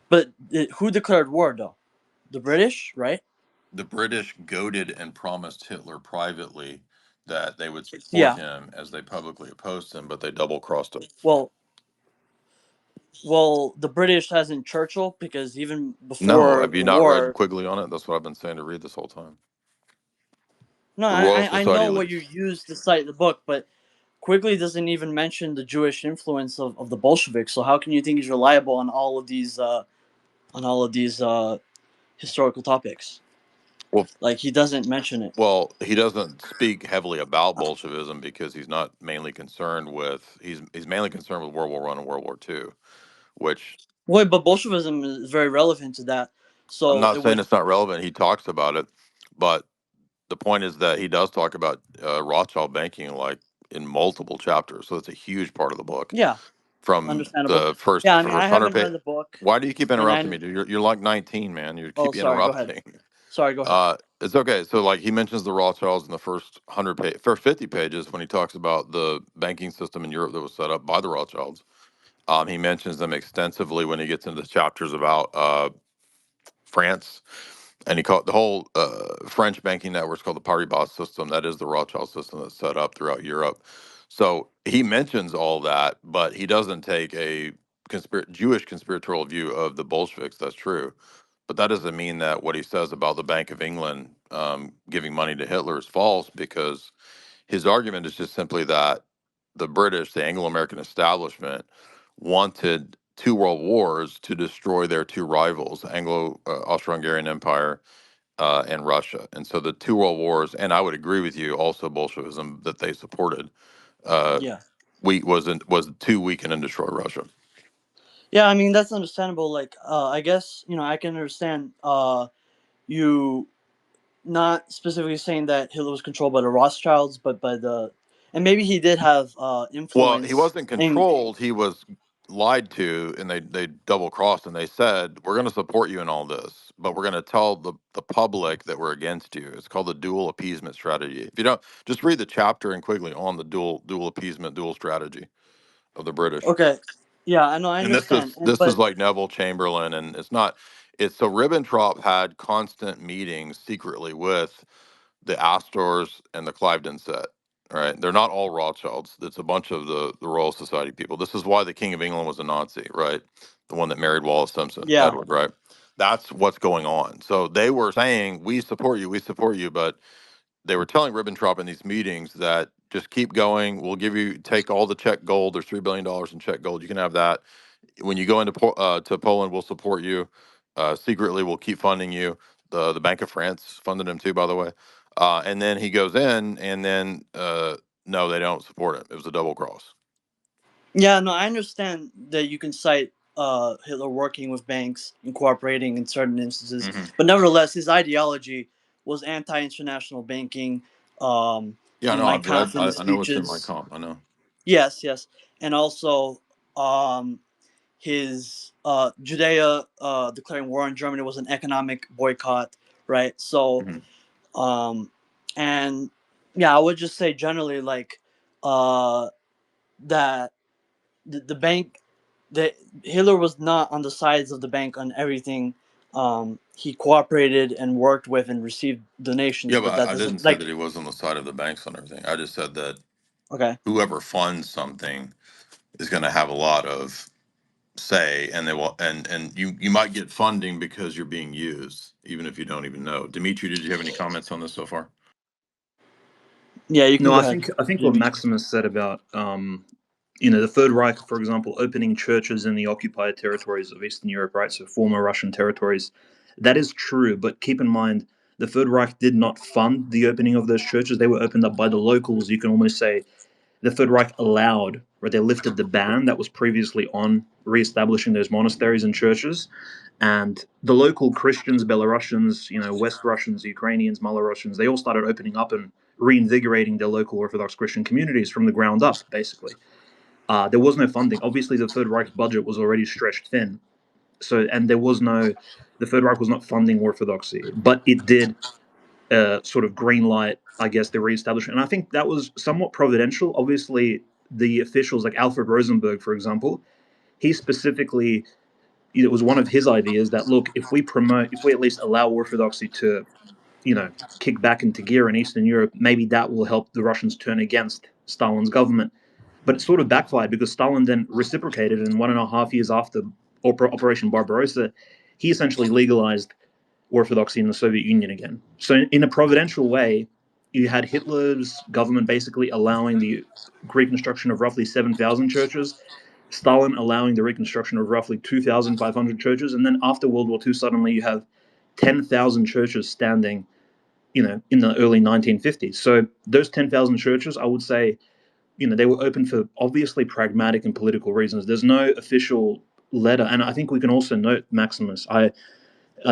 But who declared war though? The British, right?
The British goaded and promised Hitler privately that they would support
Yeah.
him as they publicly opposed him, but they double crossed him.
Well, the British as in Churchill, because even
No,
before
have you
the
not read
war.
Quigley on it? That's what I've been saying to read this whole time.
No,
The Royal
I
Society
know what you
leaves.
use to cite the book, but Quigley doesn't even mention the Jewish influence of the Bolsheviks. So how can you think he's reliable on all of these historical topics?
Well,
Like he doesn't mention it.
well, he doesn't speak heavily about Bolshevism because he's not mainly concerned with he's mainly concerned with World War One and World War Two, which
Wait, but Bolshevism is very relevant to that.
I'm
So
not
it
saying
would,
it's not relevant. He talks about it, but the point is that he does talk about Rothschild banking like in multiple chapters. So it's a huge part of the book
yeah,
from
understandable.
the
Yeah, I mean, I
first 100
haven't
page.
read the book,
Why do you keep
and
interrupting
I.
me, dude? You're like 19, man. You
Oh,
keep
sorry. Go ahead.
interrupting.
Sorry, go ahead.
It's okay. So like he mentions the Rothschilds in the first 50 pages when he talks about the banking system in Europe that was set up by the Rothschilds. He mentions them extensively when he gets into the chapters about France, and he called the whole French banking network is called the Paribas system. That is the Rothschild system that's set up throughout Europe. So he mentions all that, but he doesn't take a Jewish conspiratorial view of the Bolsheviks. That's true, but that doesn't mean that what he says about the Bank of England giving money to Hitler is false, because his argument is just simply that the British, the Anglo-American establishment, wanted two world wars to destroy their two rivals, Anglo Austro-Hungarian Empire and Russia. And so the two world wars, and I would agree with you, also Bolshevism that they supported, uh,
Yeah.
was to weaken and destroy Russia.
Yeah, I mean that's understandable. Like, I guess I can understand you not specifically saying that Hitler was controlled by the Rothschilds, but by the, and maybe he did have
Well, he
influence.
wasn't
And
controlled. He was lied to, and they double crossed, and they said, "We're going to support you in all this, but we're going to tell the public that we're against you." It's called the dual appeasement strategy. If you don't, just read the chapter in Quigley on the dual appeasement, dual strategy of the British.
okay, yeah, I know, I
And
understand,
this is
but
like Neville Chamberlain, and it's not. It's so Ribbentrop had constant meetings secretly with the Astors and the Cliveden set. Right? They're not all Rothschilds. It's a bunch of the Royal Society people. This is why the King of England was a Nazi, right? The one that married Wallace Simpson,
yeah,
Edward, right? That's what's going on. So they were saying, we support you, but they were telling Ribbentrop in these meetings that just keep going. We'll take all the Czech gold. There's $3 billion in Czech gold. You can have that. When you go into to Poland, we'll support you. Secretly, we'll keep funding you. The Bank of France funded him too, by the way. And then he goes in, and then no, they don't support him. It was a double cross.
yeah, no, I understand that you can cite Hitler working with banks and cooperating in certain instances, but nevertheless, his ideology was anti-international banking.
Yeah,
In
no,
Mein
I've read.
Kampf and the
I know it's in my
speeches,
comp. I know.
yes, and also his Judea declaring war on Germany was an economic boycott, right? So,
Mhm.
and yeah, I would just say generally like that the bank, that Hitler was not on the sides of the bank on everything. He cooperated and worked with and received donations,
Yeah,
but
but
that
I didn't
doesn't
say
like,
that he was on the side of the banks on everything. I just said that
okay.
whoever funds something is going to have a lot of say, and they will, and you might get funding because you're being used, even if you don't even know. Dimitri, did you have any comments on this so far?
Yeah, you can
No,
go
I
ahead.
think what Maximus said about the Third Reich, for example, opening churches in the occupied territories of Eastern Europe, right? So former Russian territories, that is true. But keep in mind, the Third Reich did not fund the opening of those churches. They were opened up by the locals. You can almost say the Third Reich allowed, or they lifted the ban that was previously on reestablishing those monasteries and churches. And the local Christians, Belarusians, West Russians, Ukrainians, Malarusians, they all started opening up and reinvigorating their local Orthodox Christian communities from the ground up, basically. There was no funding. Obviously, the Third Reich's budget was already stretched thin. So, and there was no, the Third Reich was not funding Orthodoxy, but it did sort of green light, I guess, the reestablishment. And I think that was somewhat providential. Obviously, the officials like Alfred Rosenberg, for example, he specifically, it was one of his ideas that, look, if we at least allow Orthodoxy to, kick back into gear in Eastern Europe, maybe that will help the Russians turn against Stalin's government. But it sort of backfired because Stalin then reciprocated, and 1.5 years after Operation Barbarossa, he essentially legalized Orthodoxy in the Soviet Union again. So in a providential way, you had Hitler's government basically allowing the reconstruction of roughly 7,000 churches, Stalin allowing the reconstruction of roughly 2,500 churches, and then after World War II, suddenly you have 10,000 churches standing, in the early 1950s. So those 10,000 churches, I would say, they were open for obviously pragmatic and political reasons. There's no official letter, and I think we can also note, Maximus,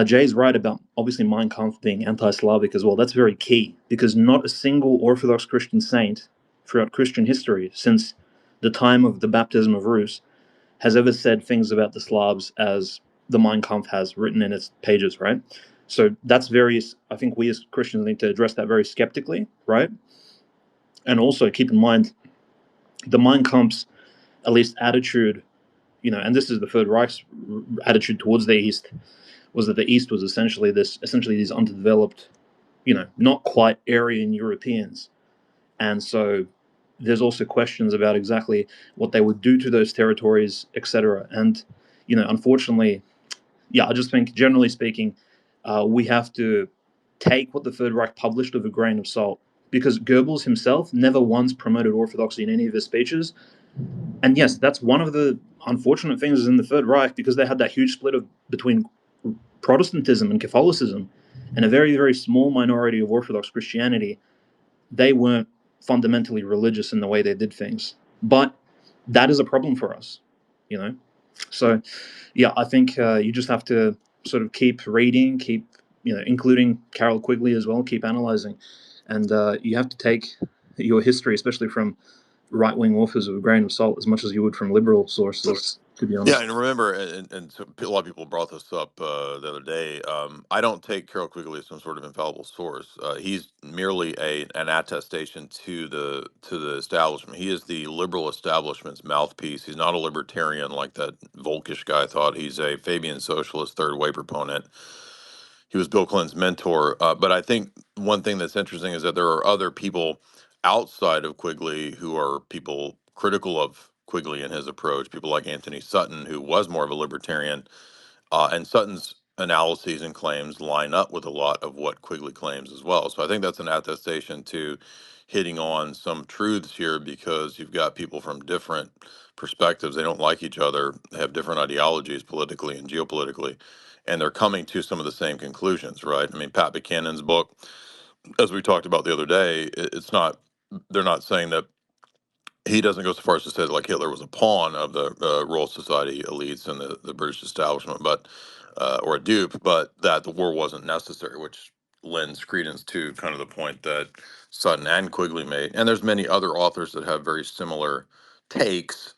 Jay's right about obviously Mein Kampf being anti-Slavic as well. That's very key because not a single Orthodox Christian saint throughout Christian history since the time of the baptism of Rus has ever said things about the Slavs as the Mein Kampf has written in its pages, right? So that's I think we as Christians need to address that very skeptically, right? And also keep in mind the Mein Kampf's, at least attitude, and this is the Third Reich's attitude towards the East, was that the East was essentially these underdeveloped, not quite Aryan Europeans. And so there's also questions about exactly what they would do to those territories, etc. And, unfortunately, I just think, generally speaking, we have to take what the Third Reich published with a grain of salt, because Goebbels himself never once promoted Orthodoxy in any of his speeches. And yes, that's one of the unfortunate things in the Third Reich, because they had that huge split between Protestantism and Catholicism, and a very, very small minority of Orthodox Christianity. They weren't fundamentally religious in the way they did things. But that is a problem for us, So, I think you just have to sort of keep reading, keep, including Carol Quigley as well, keep analyzing. And you have to take your history, especially from right-wing authors, with a grain of salt as much as you would from liberal sources, to be honest.
Yeah, and remember, and so a lot of people brought this up the other day. I don't take Carol Quigley as some sort of infallible source. He's merely an attestation to the establishment. He is the liberal establishment's mouthpiece. He's not a libertarian like that Volkish guy thought. He's a Fabian socialist, third way proponent. He was Bill Clinton's mentor. But I think one thing that's interesting is that there are other people outside of Quigley who are people critical of Quigley and his approach. People like Anthony Sutton, who was more of a libertarian, and Sutton's analyses and claims line up with a lot of what Quigley claims as well. So I think that's an attestation to hitting on some truths here, because you've got people from different perspectives. They don't like each other. They have different ideologies politically and geopolitically, and they're coming to some of the same conclusions, right? I mean, Pat Buchanan's book, as we talked about the other day, it's not, they're not saying that, he doesn't go so far as to say that like Hitler was a pawn of the Royal Society elites and the British establishment, but or a dupe, but that the war wasn't necessary, which lends credence to kind of the point that Sutton and Quigley made. And there's many other authors that have very similar takes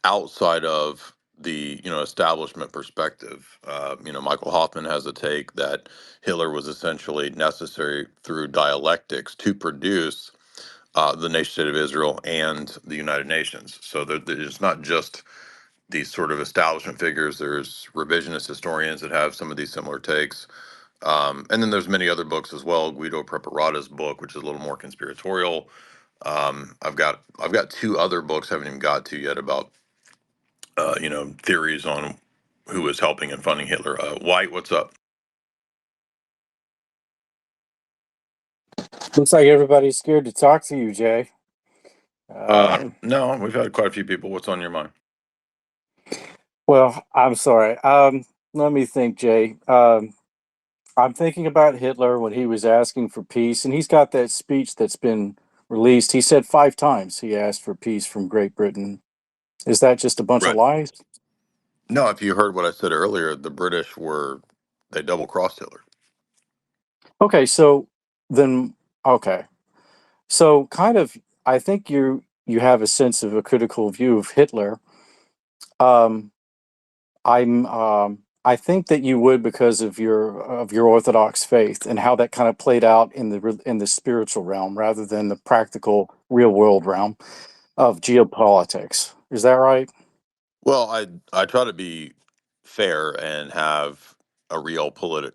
outside of the establishment perspective. Michael Hoffman has a take that Hitler was essentially necessary through dialectics to produce the nation state of Israel and the United Nations. So there's not just these sort of establishment figures. There's revisionist historians that have some of these similar takes. And then there's many other books as well. Guido Preparata's book, which is a little more conspiratorial. I've got two other books I haven't even got to yet about theories on who was helping and funding Hitler. White, what's up?
Looks like everybody's scared to talk to you, Jay.
No, we've had quite a few people. What's on your mind?
Well, I'm sorry. Let me think, Jay. I'm thinking about Hitler when he was asking for peace, and he's got that speech that's been released. He said 5 times he asked for peace from Great Britain. Is that just a bunch of lies?
No, if you heard what I said earlier, the British they double-crossed Hitler.
Okay, so then, so kind of, I think you have a sense of a critical view of Hitler. I'm I think that you would because of your Orthodox faith and how that kind of played out in the spiritual realm rather than the practical real world realm of geopolitics. Is that right?
Well, I try to be fair and have a realpolitik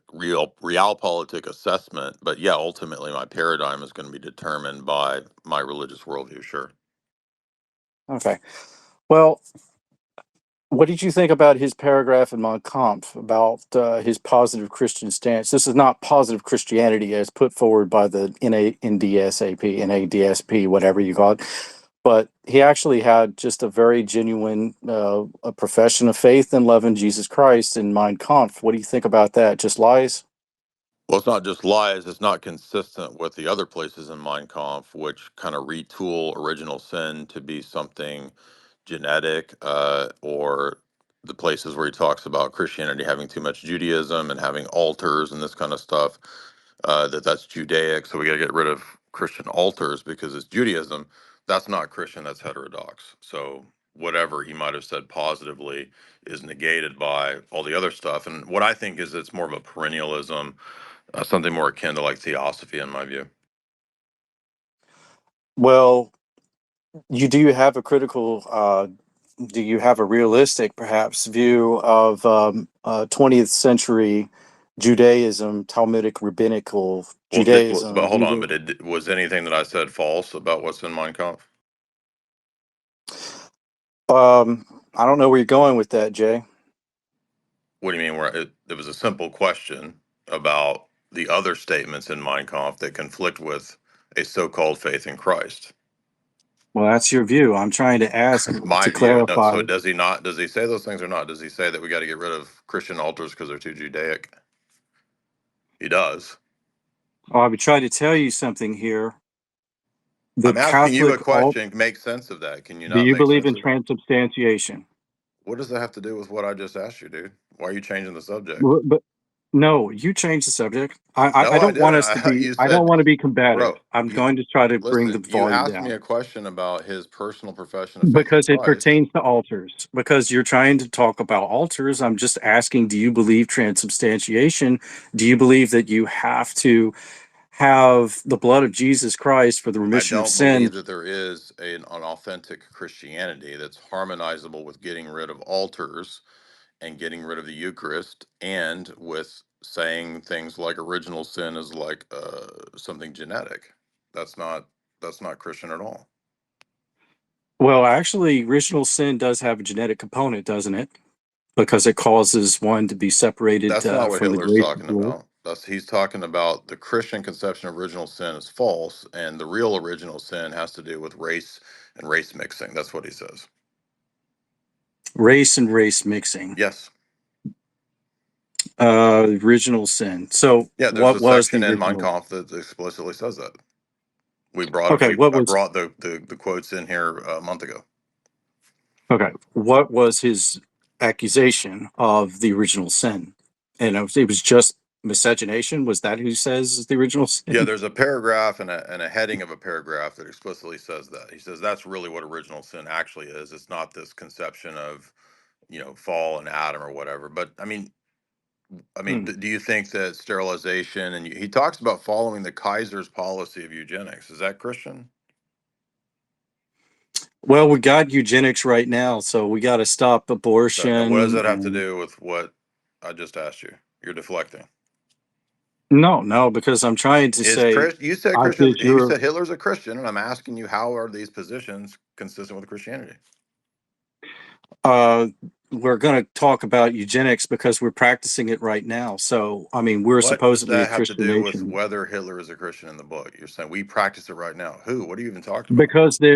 assessment, but yeah, ultimately my paradigm is going to be determined by my religious worldview. Sure.
Okay. Well, what did you think about his paragraph in Mein Kampf about his positive Christian stance? This is not positive Christianity as put forward by the NADSP, whatever you call it. But he actually had just a very genuine a profession of faith and love in Jesus Christ in Mein Kampf. What do you think about that? Just lies?
Well, it's not just lies. It's not consistent with the other places in Mein Kampf, which kind of retool original sin to be something genetic, or the places where he talks about Christianity having too much Judaism and having altars and this kind of stuff. That's Judaic, so we got to get rid of Christian altars because it's Judaism. That's not Christian. That's heterodox. So whatever he might have said positively is negated by all the other stuff. And what I think is it's more of a perennialism, something more akin to like theosophy, in my view.
Well, you do have a critical do you have a realistic perhaps view of 20th century Judaism, Talmudic rabbinical
Well, but
Judaism?
hold on. But was anything that I said false about what's in Mein Kampf?
I don't know where you're going with that, Jay.
What do you mean? Where it was a simple question about the other statements in Mein Kampf that conflict with a so-called faith in Christ.
Well, that's your view. I'm trying to ask
My
to
view. No,
clarify.
so does he not? Does he say those things or not? Does he say that we got to get rid of Christian altars because they're too Judaic? He does.
Oh, I've been trying to tell you something here. The
I'm asking you a
Catholic alt.
question. Make sense of that. Can you
Do
not
you
make
believe
sense
in
of that?
transubstantiation?
What does that have to do with what I just asked you, dude? Why are you changing the subject?
But no, you changed the subject.
No,
I
I
don't want us to
didn't.
be.
You
I don't
said,
want to be combative.
bro,
I'm
you
going to try to bring the
listen, you
volume
asked me
down
a question about his personal profession of faith in
because it
Christ.
pertains to altars. Because you're trying to talk about altars. I'm just asking: do you believe transubstantiation? Do you believe that you have to have the blood of Jesus Christ for the
I
remission of
don't
sin?
believe that there is an authentic Christianity that's harmonizable with getting rid of altars and getting rid of the Eucharist, and with saying things like original sin is like something genetic. That's not Christian at all.
Well, actually, original sin does have a genetic component, doesn't it? Because it causes one to be separated
That's not what
from the
Hitler's
grace of
talking
the Lord.
about. He's talking about the Christian conception of original sin is false, and the real original sin has to do with race and race mixing. That's what he says.
Race and race mixing.
Yes.
Original sin. So,
Yeah, there's
what
a
was
section
the
in Mein
original?
Kampf that explicitly says that. We brought it.
Okay, what
I
was
brought the quotes in here a month ago.
okay? What was his accusation of the original sin? And it was just miscegenation. Was that who says the original
Yeah,
sin?
there's a paragraph and a heading of a paragraph that explicitly says that. He says that's really what original sin actually is. It's not this conception of, fall and Adam or whatever. But do you think that sterilization and he talks about following the Kaiser's policy of eugenics? Is that Christian?
Well, we got eugenics right now, so we got to stop
So, now, what does
abortion.
that have to
And
do with what I just asked you? You're deflecting.
no, because I'm trying to
Is
say,
Chris? You said
I
Christians.
think
You
you're.
said Hitler's a Christian, and I'm asking you how are these positions consistent with Christianity?
Uh, we're going to talk about eugenics because we're practicing it right now. So, I mean, we're
What does
supposedly a
that have to
Christian
do with
nation
whether Hitler is a Christian in the book? You're saying we practice it right now. Who? What are you even talking about?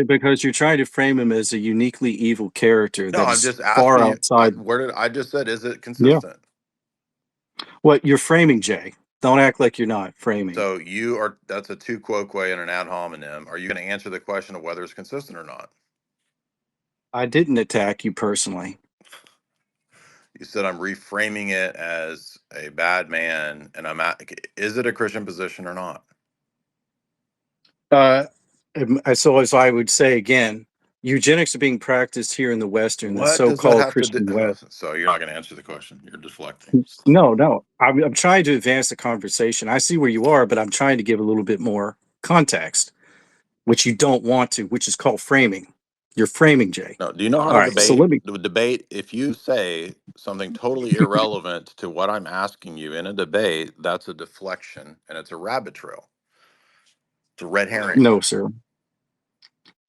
because you're trying to frame him as a uniquely evil character
No,
that
I'm
is
just
far
asking you.
outside.
Where did I just said? Is it
Yeah,
consistent?
what you're framing, Jay. Don't act like you're not framing.
So you are. That's a tu quoque and an ad hominem. Are you going to answer the question of whether it's consistent or not?
I didn't attack you personally.
You said I'm reframing it as a bad man, and is it a Christian position or not?
So as I would say again, eugenics are being practiced here in the Western, the
What does that
so-called
have to do?
Christian West.
So you're not going to answer the question. You're deflecting.
No. I'm trying to advance the conversation. I see where you are, but I'm trying to give a little bit more context, which you don't want to, which is called framing. You're framing, Jay.
No, do you know how
All
to
right. So
debate?
let me.
The debate, if you say something totally irrelevant to what I'm asking you in a debate, that's a deflection and it's a rabbit trail. It's a red herring.
No, sir.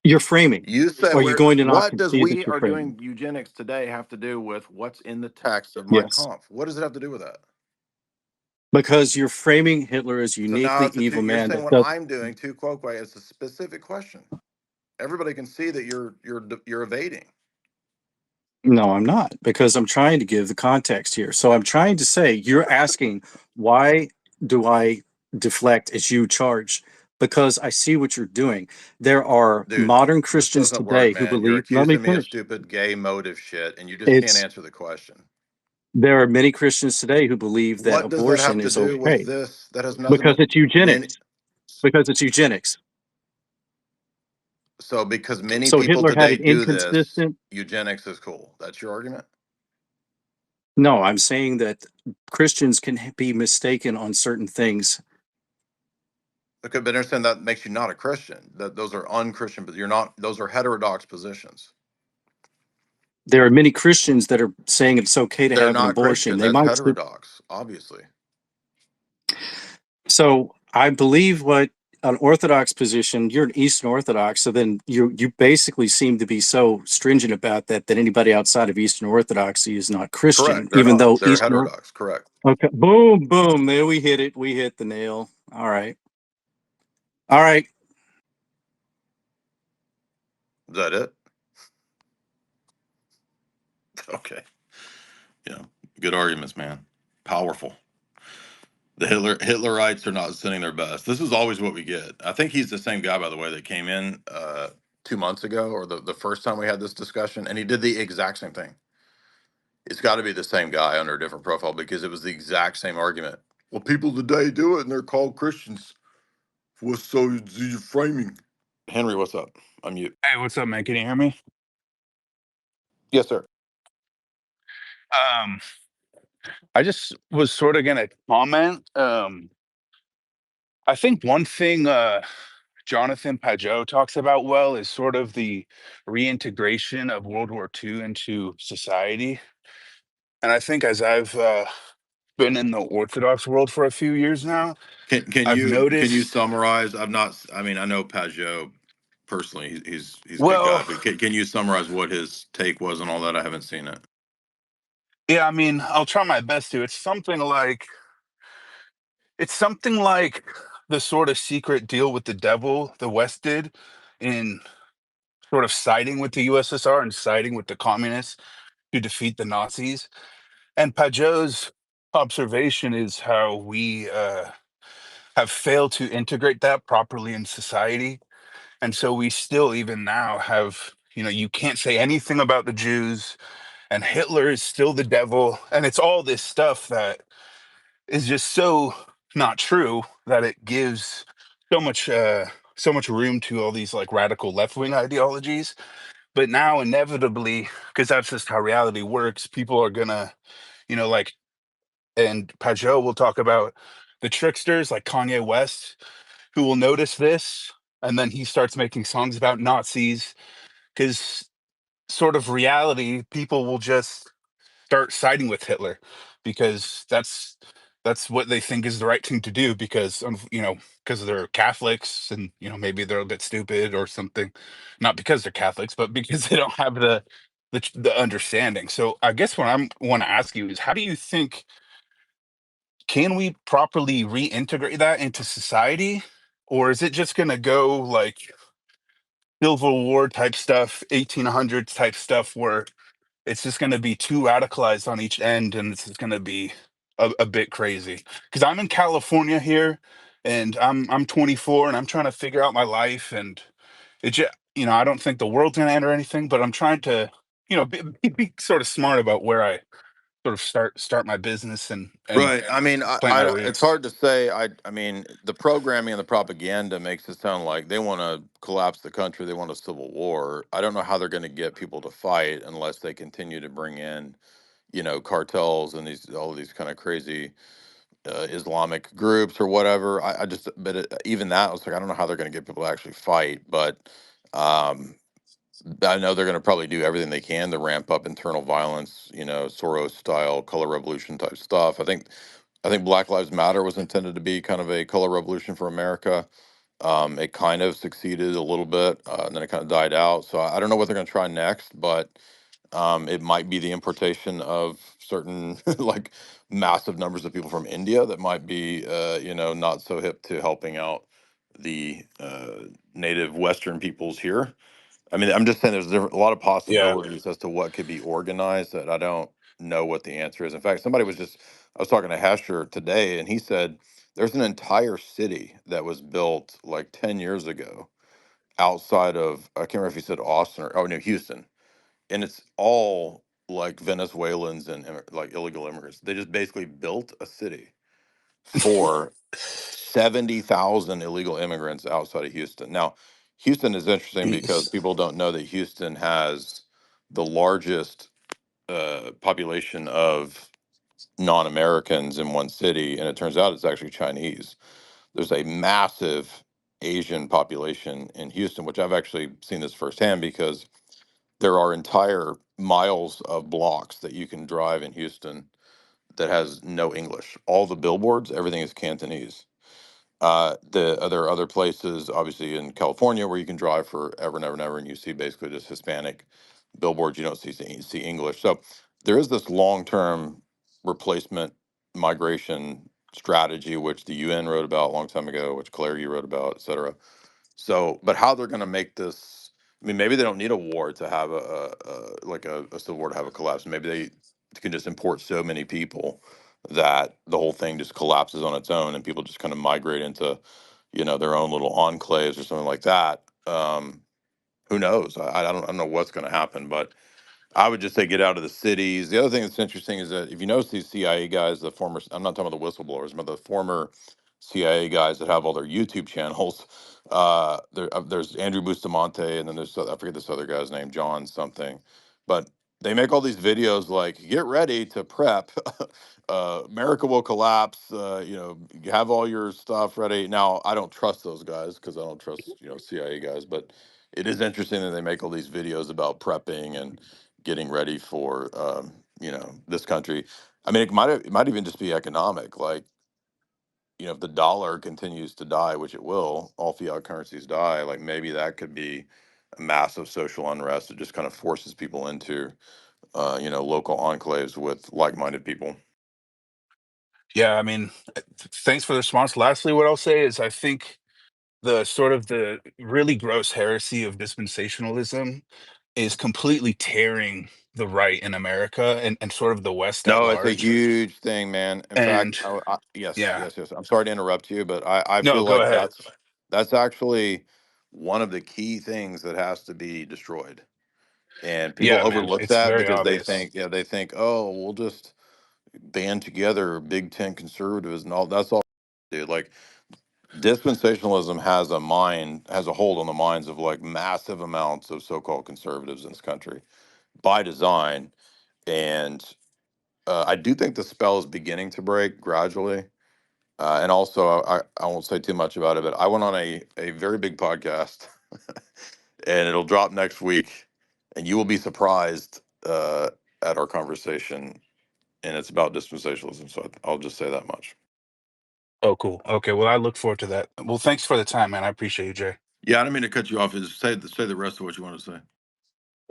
You're framing.
You say
Are you going to not
what does
concede that
we
you're
are
framing?
doing eugenics today have to do with what's in the text of Mein
Yes.
Kampf? What does it have to do with that?
Because you're framing Hitler as
So now
uniquely
it's
evil
you're
man
saying
that
what
does.
I'm doing to quote, it's a specific question. Everybody can see that you're evading.
No, I'm not, because I'm trying to give the context here. So I'm trying to say, you're asking, why do I deflect as you charge? Because I see what you're doing. There are
Dude,
modern
this
Christians
doesn't work,
today who
man. You're
believe, let me
accusing me of
finish.
stupid gay motive shit, and you just can't
It's,
answer the question.
there are many Christians today who believe that
What does that have
abortion
to
is
do with
okay
this? That has nothing
because
to
it's
many.
eugenics. Because it's eugenics.
So because many
So
people
Hitler had
today
an
do this,
inconsistent.
eugenics is cool. That's your argument?
No, I'm saying that Christians can be mistaken on certain things.
Okay, but understand that makes you not a Christian. That those are unchristian, but you're not. Those are heterodox positions.
There are many Christians that are saying it's okay to
They're
have an
not
abortion.
Christian.
They
That's
might.
heterodox, obviously.
So I believe what an Orthodox position. You're an Eastern Orthodox, so then you basically seem to be so stringent about that anybody outside of Eastern Orthodoxy is not Christian,
Correct. They're
even
not.
though
They're
Eastern.
heterodox. Correct.
Okay, boom, there we hit it. We hit the nail. All right.
Is that it? Okay. Yeah. Good arguments, man. Powerful. The Hitlerites are not sending their best. This is always what we get. I think he's the same guy, by the way, that came in 2 months ago, or the first time we had this discussion, and he did the exact same thing. It's got to be the same guy under a different profile because it was the exact same argument. Well, people today do it, and they're called Christians. What's so you're framing? Henry, what's up? I'm mute.
Hey, what's up, man? Can you hear me?
Yes, sir.
Um, I just was sort of gonna comment. I think one thing Jonathan Pageau talks about well is sort of the reintegration of World War II into society. And I think as I've been in the Orthodox world for a few years now,
Can
I've
you
noticed.
summarize? I've not. I mean, I know Pajot personally. He's a good guy,
Well,
but can you summarize what his take was and all that? I haven't seen it.
yeah, I mean, I'll try my best to. It's something like the sort of secret deal with the devil the West did in sort of siding with the USSR and siding with the communists to defeat the Nazis. And Pajot's observation is how we have failed to integrate that properly in society. And so we still, even now, have, you can't say anything about the Jews, and Hitler is still the devil. And it's all this stuff that is just so not true that it gives so much room to all these like radical left-wing ideologies. But now inevitably, because that's just how reality works, people are gonna, like, and Pajot will talk about the tricksters like Kanye West, who will notice this, and then he starts making songs about Nazis, because sort of reality, people will just start siding with Hitler because that's what they think is the right thing to do because because they're Catholics and maybe they're a bit stupid or something, not because they're Catholics but because they don't have the understanding. So I guess what I want to ask you is, how do you think, can we properly reintegrate that into society, or is it just going to go like Civil War type stuff, 1800s type stuff, where it's just going to be too radicalized on each end and it's just going to be a bit crazy? Because I'm in California here, and I'm 24 and I'm trying to figure out my life, and it just, I don't think the world's going to end or anything, but I'm trying to be sort of smart about sort of start my business and
Right. I mean,
plant my
it's
roots.
hard to say. I mean, the programming and the propaganda makes it sound like they want to collapse the country. They want a civil war. I don't know how they're going to get people to fight unless they continue to bring in, cartels and all of these kind of crazy Islamic groups or whatever. I just, but even that, I was like, I don't know how they're going to get people to actually fight. But um, I know they're going to probably do everything they can to ramp up internal violence, Soros style color revolution type stuff. I think Black Lives Matter was intended to be kind of a color revolution for America. It kind of succeeded a little bit, and then it kind of died out. So I don't know what they're going to try next, but it might be the importation of certain like massive numbers of people from India that might be, not so hip to helping out the native Western peoples here. I mean, I'm just saying there's a lot of
Yeah.
possibilities as to what could be organized that I don't know what the answer is. In fact, I was talking to Hesher today, and he said there's an entire city that was built like 10 years ago outside of, I can't remember if he said Austin or, oh, no, Houston. And it's all like Venezuelans and like illegal immigrants. They just basically built a city for 70,000 illegal immigrants outside of Houston. Now, Houston is interesting because
Jeez.
people don't know that Houston has the largest population of non-Americans in one city, and it turns out it's actually Chinese. There's a massive Asian population in Houston, which I've actually seen this firsthand because there are entire miles of blocks that you can drive in Houston that has no English. All the billboards, everything is Cantonese. There are other places, obviously in California, where you can drive forever and ever and ever, and you see basically just Hispanic billboards. You don't see English. So there is this long-term replacement migration strategy, which the UN wrote about a long time ago, which Claire you wrote about, et cetera. So, but how they're going to make this? I mean, maybe they don't need a war to have a civil war to have a collapse. Maybe they can just import so many people that the whole thing just collapses on its own, and people just kind of migrate into, their own little enclaves or something like that. Who knows? I don't know what's going to happen, but I would just say get out of the cities. The other thing that's interesting is that if you notice these CIA guys, I'm not talking about the whistleblowers, but the former CIA guys that have all their YouTube channels. There's Andrew Bustamante, and then I forget this other guy's name, John something, but they make all these videos like, get ready to prep. America will collapse. Have all your stuff ready. Now, I don't trust those guys because I don't trust, CIA guys, but it is interesting that they make all these videos about prepping and getting ready for this country. I mean, it might even just be economic. Like, if the dollar continues to die, which it will, all fiat currencies die. Like maybe that could be a massive social unrest that just kind of forces people into local enclaves with like-minded people.
Yeah, I mean, thanks for the response. Lastly, what I'll say is I think the really gross heresy of dispensationalism is completely tearing the right in America and sort of the West at
No, it's a
large.
huge thing, man. In fact,
And
yes,
yeah,
yes, yes. I'm sorry to interrupt you, but I
no,
feel
go
like
ahead.
that's actually one of the key things that has to be destroyed. And people
Yeah, man,
overlook
it's
that
very
because
obvious.
they think, oh, we'll just band together Big Ten conservatives and all. That's all, dude. Like dispensationalism has a hold on the minds of like massive amounts of so-called conservatives in this country by design. And I do think the spell is beginning to break gradually. And also, I won't say too much about it, but I went on a very big podcast, and it'll drop next week, and you will be surprised at our conversation. And it's about dispensationalism. So I'll just say that much.
Oh, cool. Okay, well, I look forward to that. Well, thanks for the time, man. I appreciate you, Jay.
Yeah, I didn't mean to cut you off. Just say the rest of what you want to say.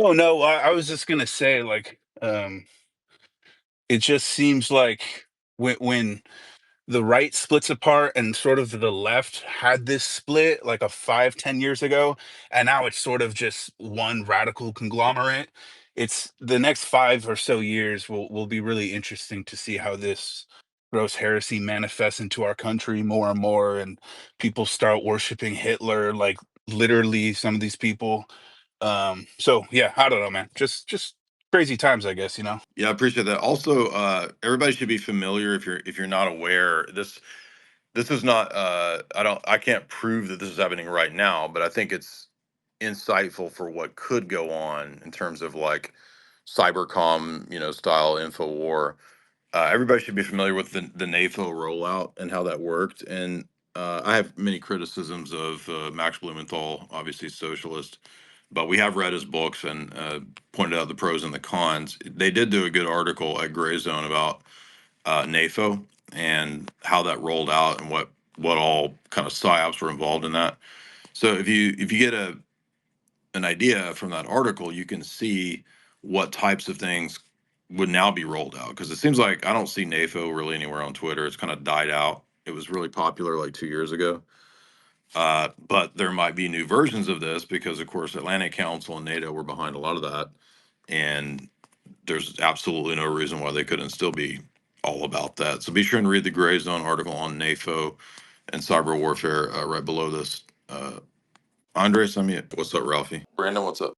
Oh no, I was just gonna say, like, it just seems like when the right splits apart and sort of the left had this split like a 5-10 years ago, and now it's sort of just one radical conglomerate. It's the next 5 or so years will be really interesting to see how this gross heresy manifests into our country more and more, and people start worshiping Hitler, like literally some of these people. So yeah, I don't know, man. Just crazy times, I guess, you know.
Yeah, I appreciate that. Also, everybody should be familiar if you're not aware. This is not. I can't prove that this is happening right now, but I think it's insightful for what could go on in terms of like cybercom, style info war. Everybody should be familiar with the NAFO rollout and how that worked. And I have many criticisms of Max Blumenthal, obviously socialist, but we have read his books and pointed out the pros and the cons. They did do a good article at Gray Zone about NAFO and how that rolled out and what all kind of psyops were involved in that. So if you get an idea from that article, you can see what types of things would now be rolled out. Because it seems like I don't see NAFO really anywhere on Twitter. It's kind of died out. It was really popular like 2 years ago. But there might be new versions of this because, of course, Atlantic Council and NATO were behind a lot of that. And there's absolutely no reason why they couldn't still be all about that. So be sure and read the Gray Zone article on NAFO and cyber warfare right below this. Andres, what's up, Ralphie? Brandon, what's up?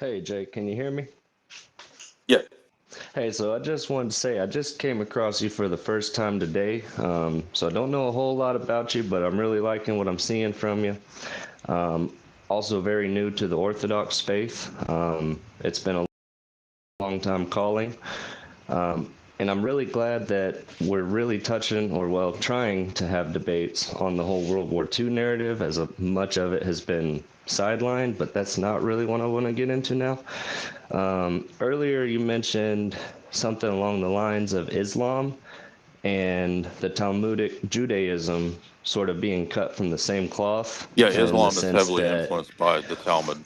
Hey, Jake, can you hear me?
Yeah.
Hey, so I just wanted to say I just came across you for the first time today. So I don't know a whole lot about you, but I'm really liking what I'm seeing from you. Also very new to the Orthodox faith. It's been a long time calling. And I'm really glad that we're really touching, or well, trying to have debates on the whole World War II narrative, as much of it has been sidelined, but that's not really what I want to get into now. Earlier you mentioned something along the lines of Islam and the Talmudic Judaism sort of being cut from the same cloth.
Yeah,
in the
Islam is
sense
heavily
that
influenced by the Talmud.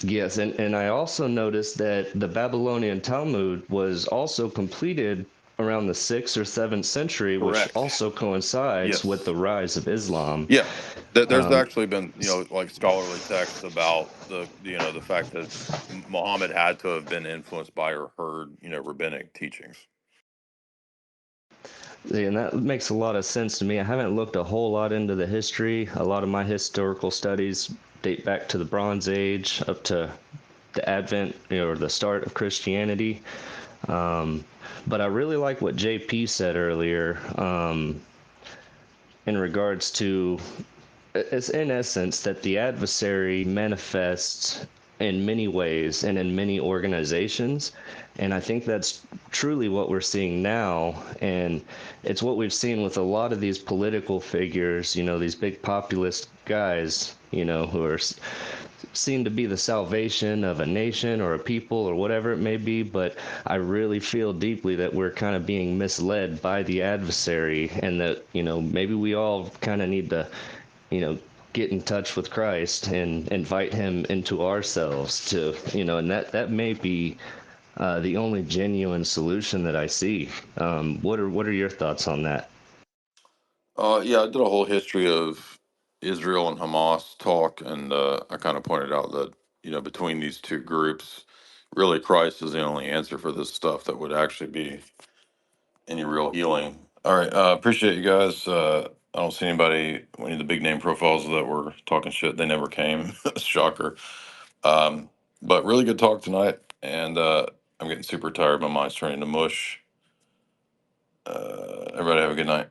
Yes, and I also noticed that the Babylonian Talmud was also completed around the 6th or 7th century, which
Correct.
also coincides with
Yes.
the rise of Islam.
Yeah. There's actually been, like scholarly texts about the fact that Muhammad had to have been influenced by or heard, rabbinic teachings.
Yeah, and that makes a lot of sense to me. I haven't looked a whole lot into the history. A lot of my historical studies date back to the Bronze Age, up to the Advent, or the start of Christianity. But I really like what JP said earlier in regards to, it's in essence that the adversary manifests in many ways and in many organizations. And I think that's truly what we're seeing now. And it's what we've seen with a lot of these political figures, these big populist guys, who are seem to be the salvation of a nation or a people or whatever it may be. But I really feel deeply that we're kind of being misled by the adversary, and that, maybe we all kind of need to, get in touch with Christ and invite him into ourselves to, and that may be the only genuine solution that I see. What are your thoughts on that?
Yeah, I did a whole history of Israel and Hamas talk, and I kind of pointed out that, between these two groups, really Christ is the only answer for this stuff that would actually be any real healing. All right, appreciate you guys. I don't see anybody, any of the big name profiles that were talking shit. They never came. Shocker. But really good talk tonight, and I'm getting super tired. My mind's turning to mush. Everybody have a good night.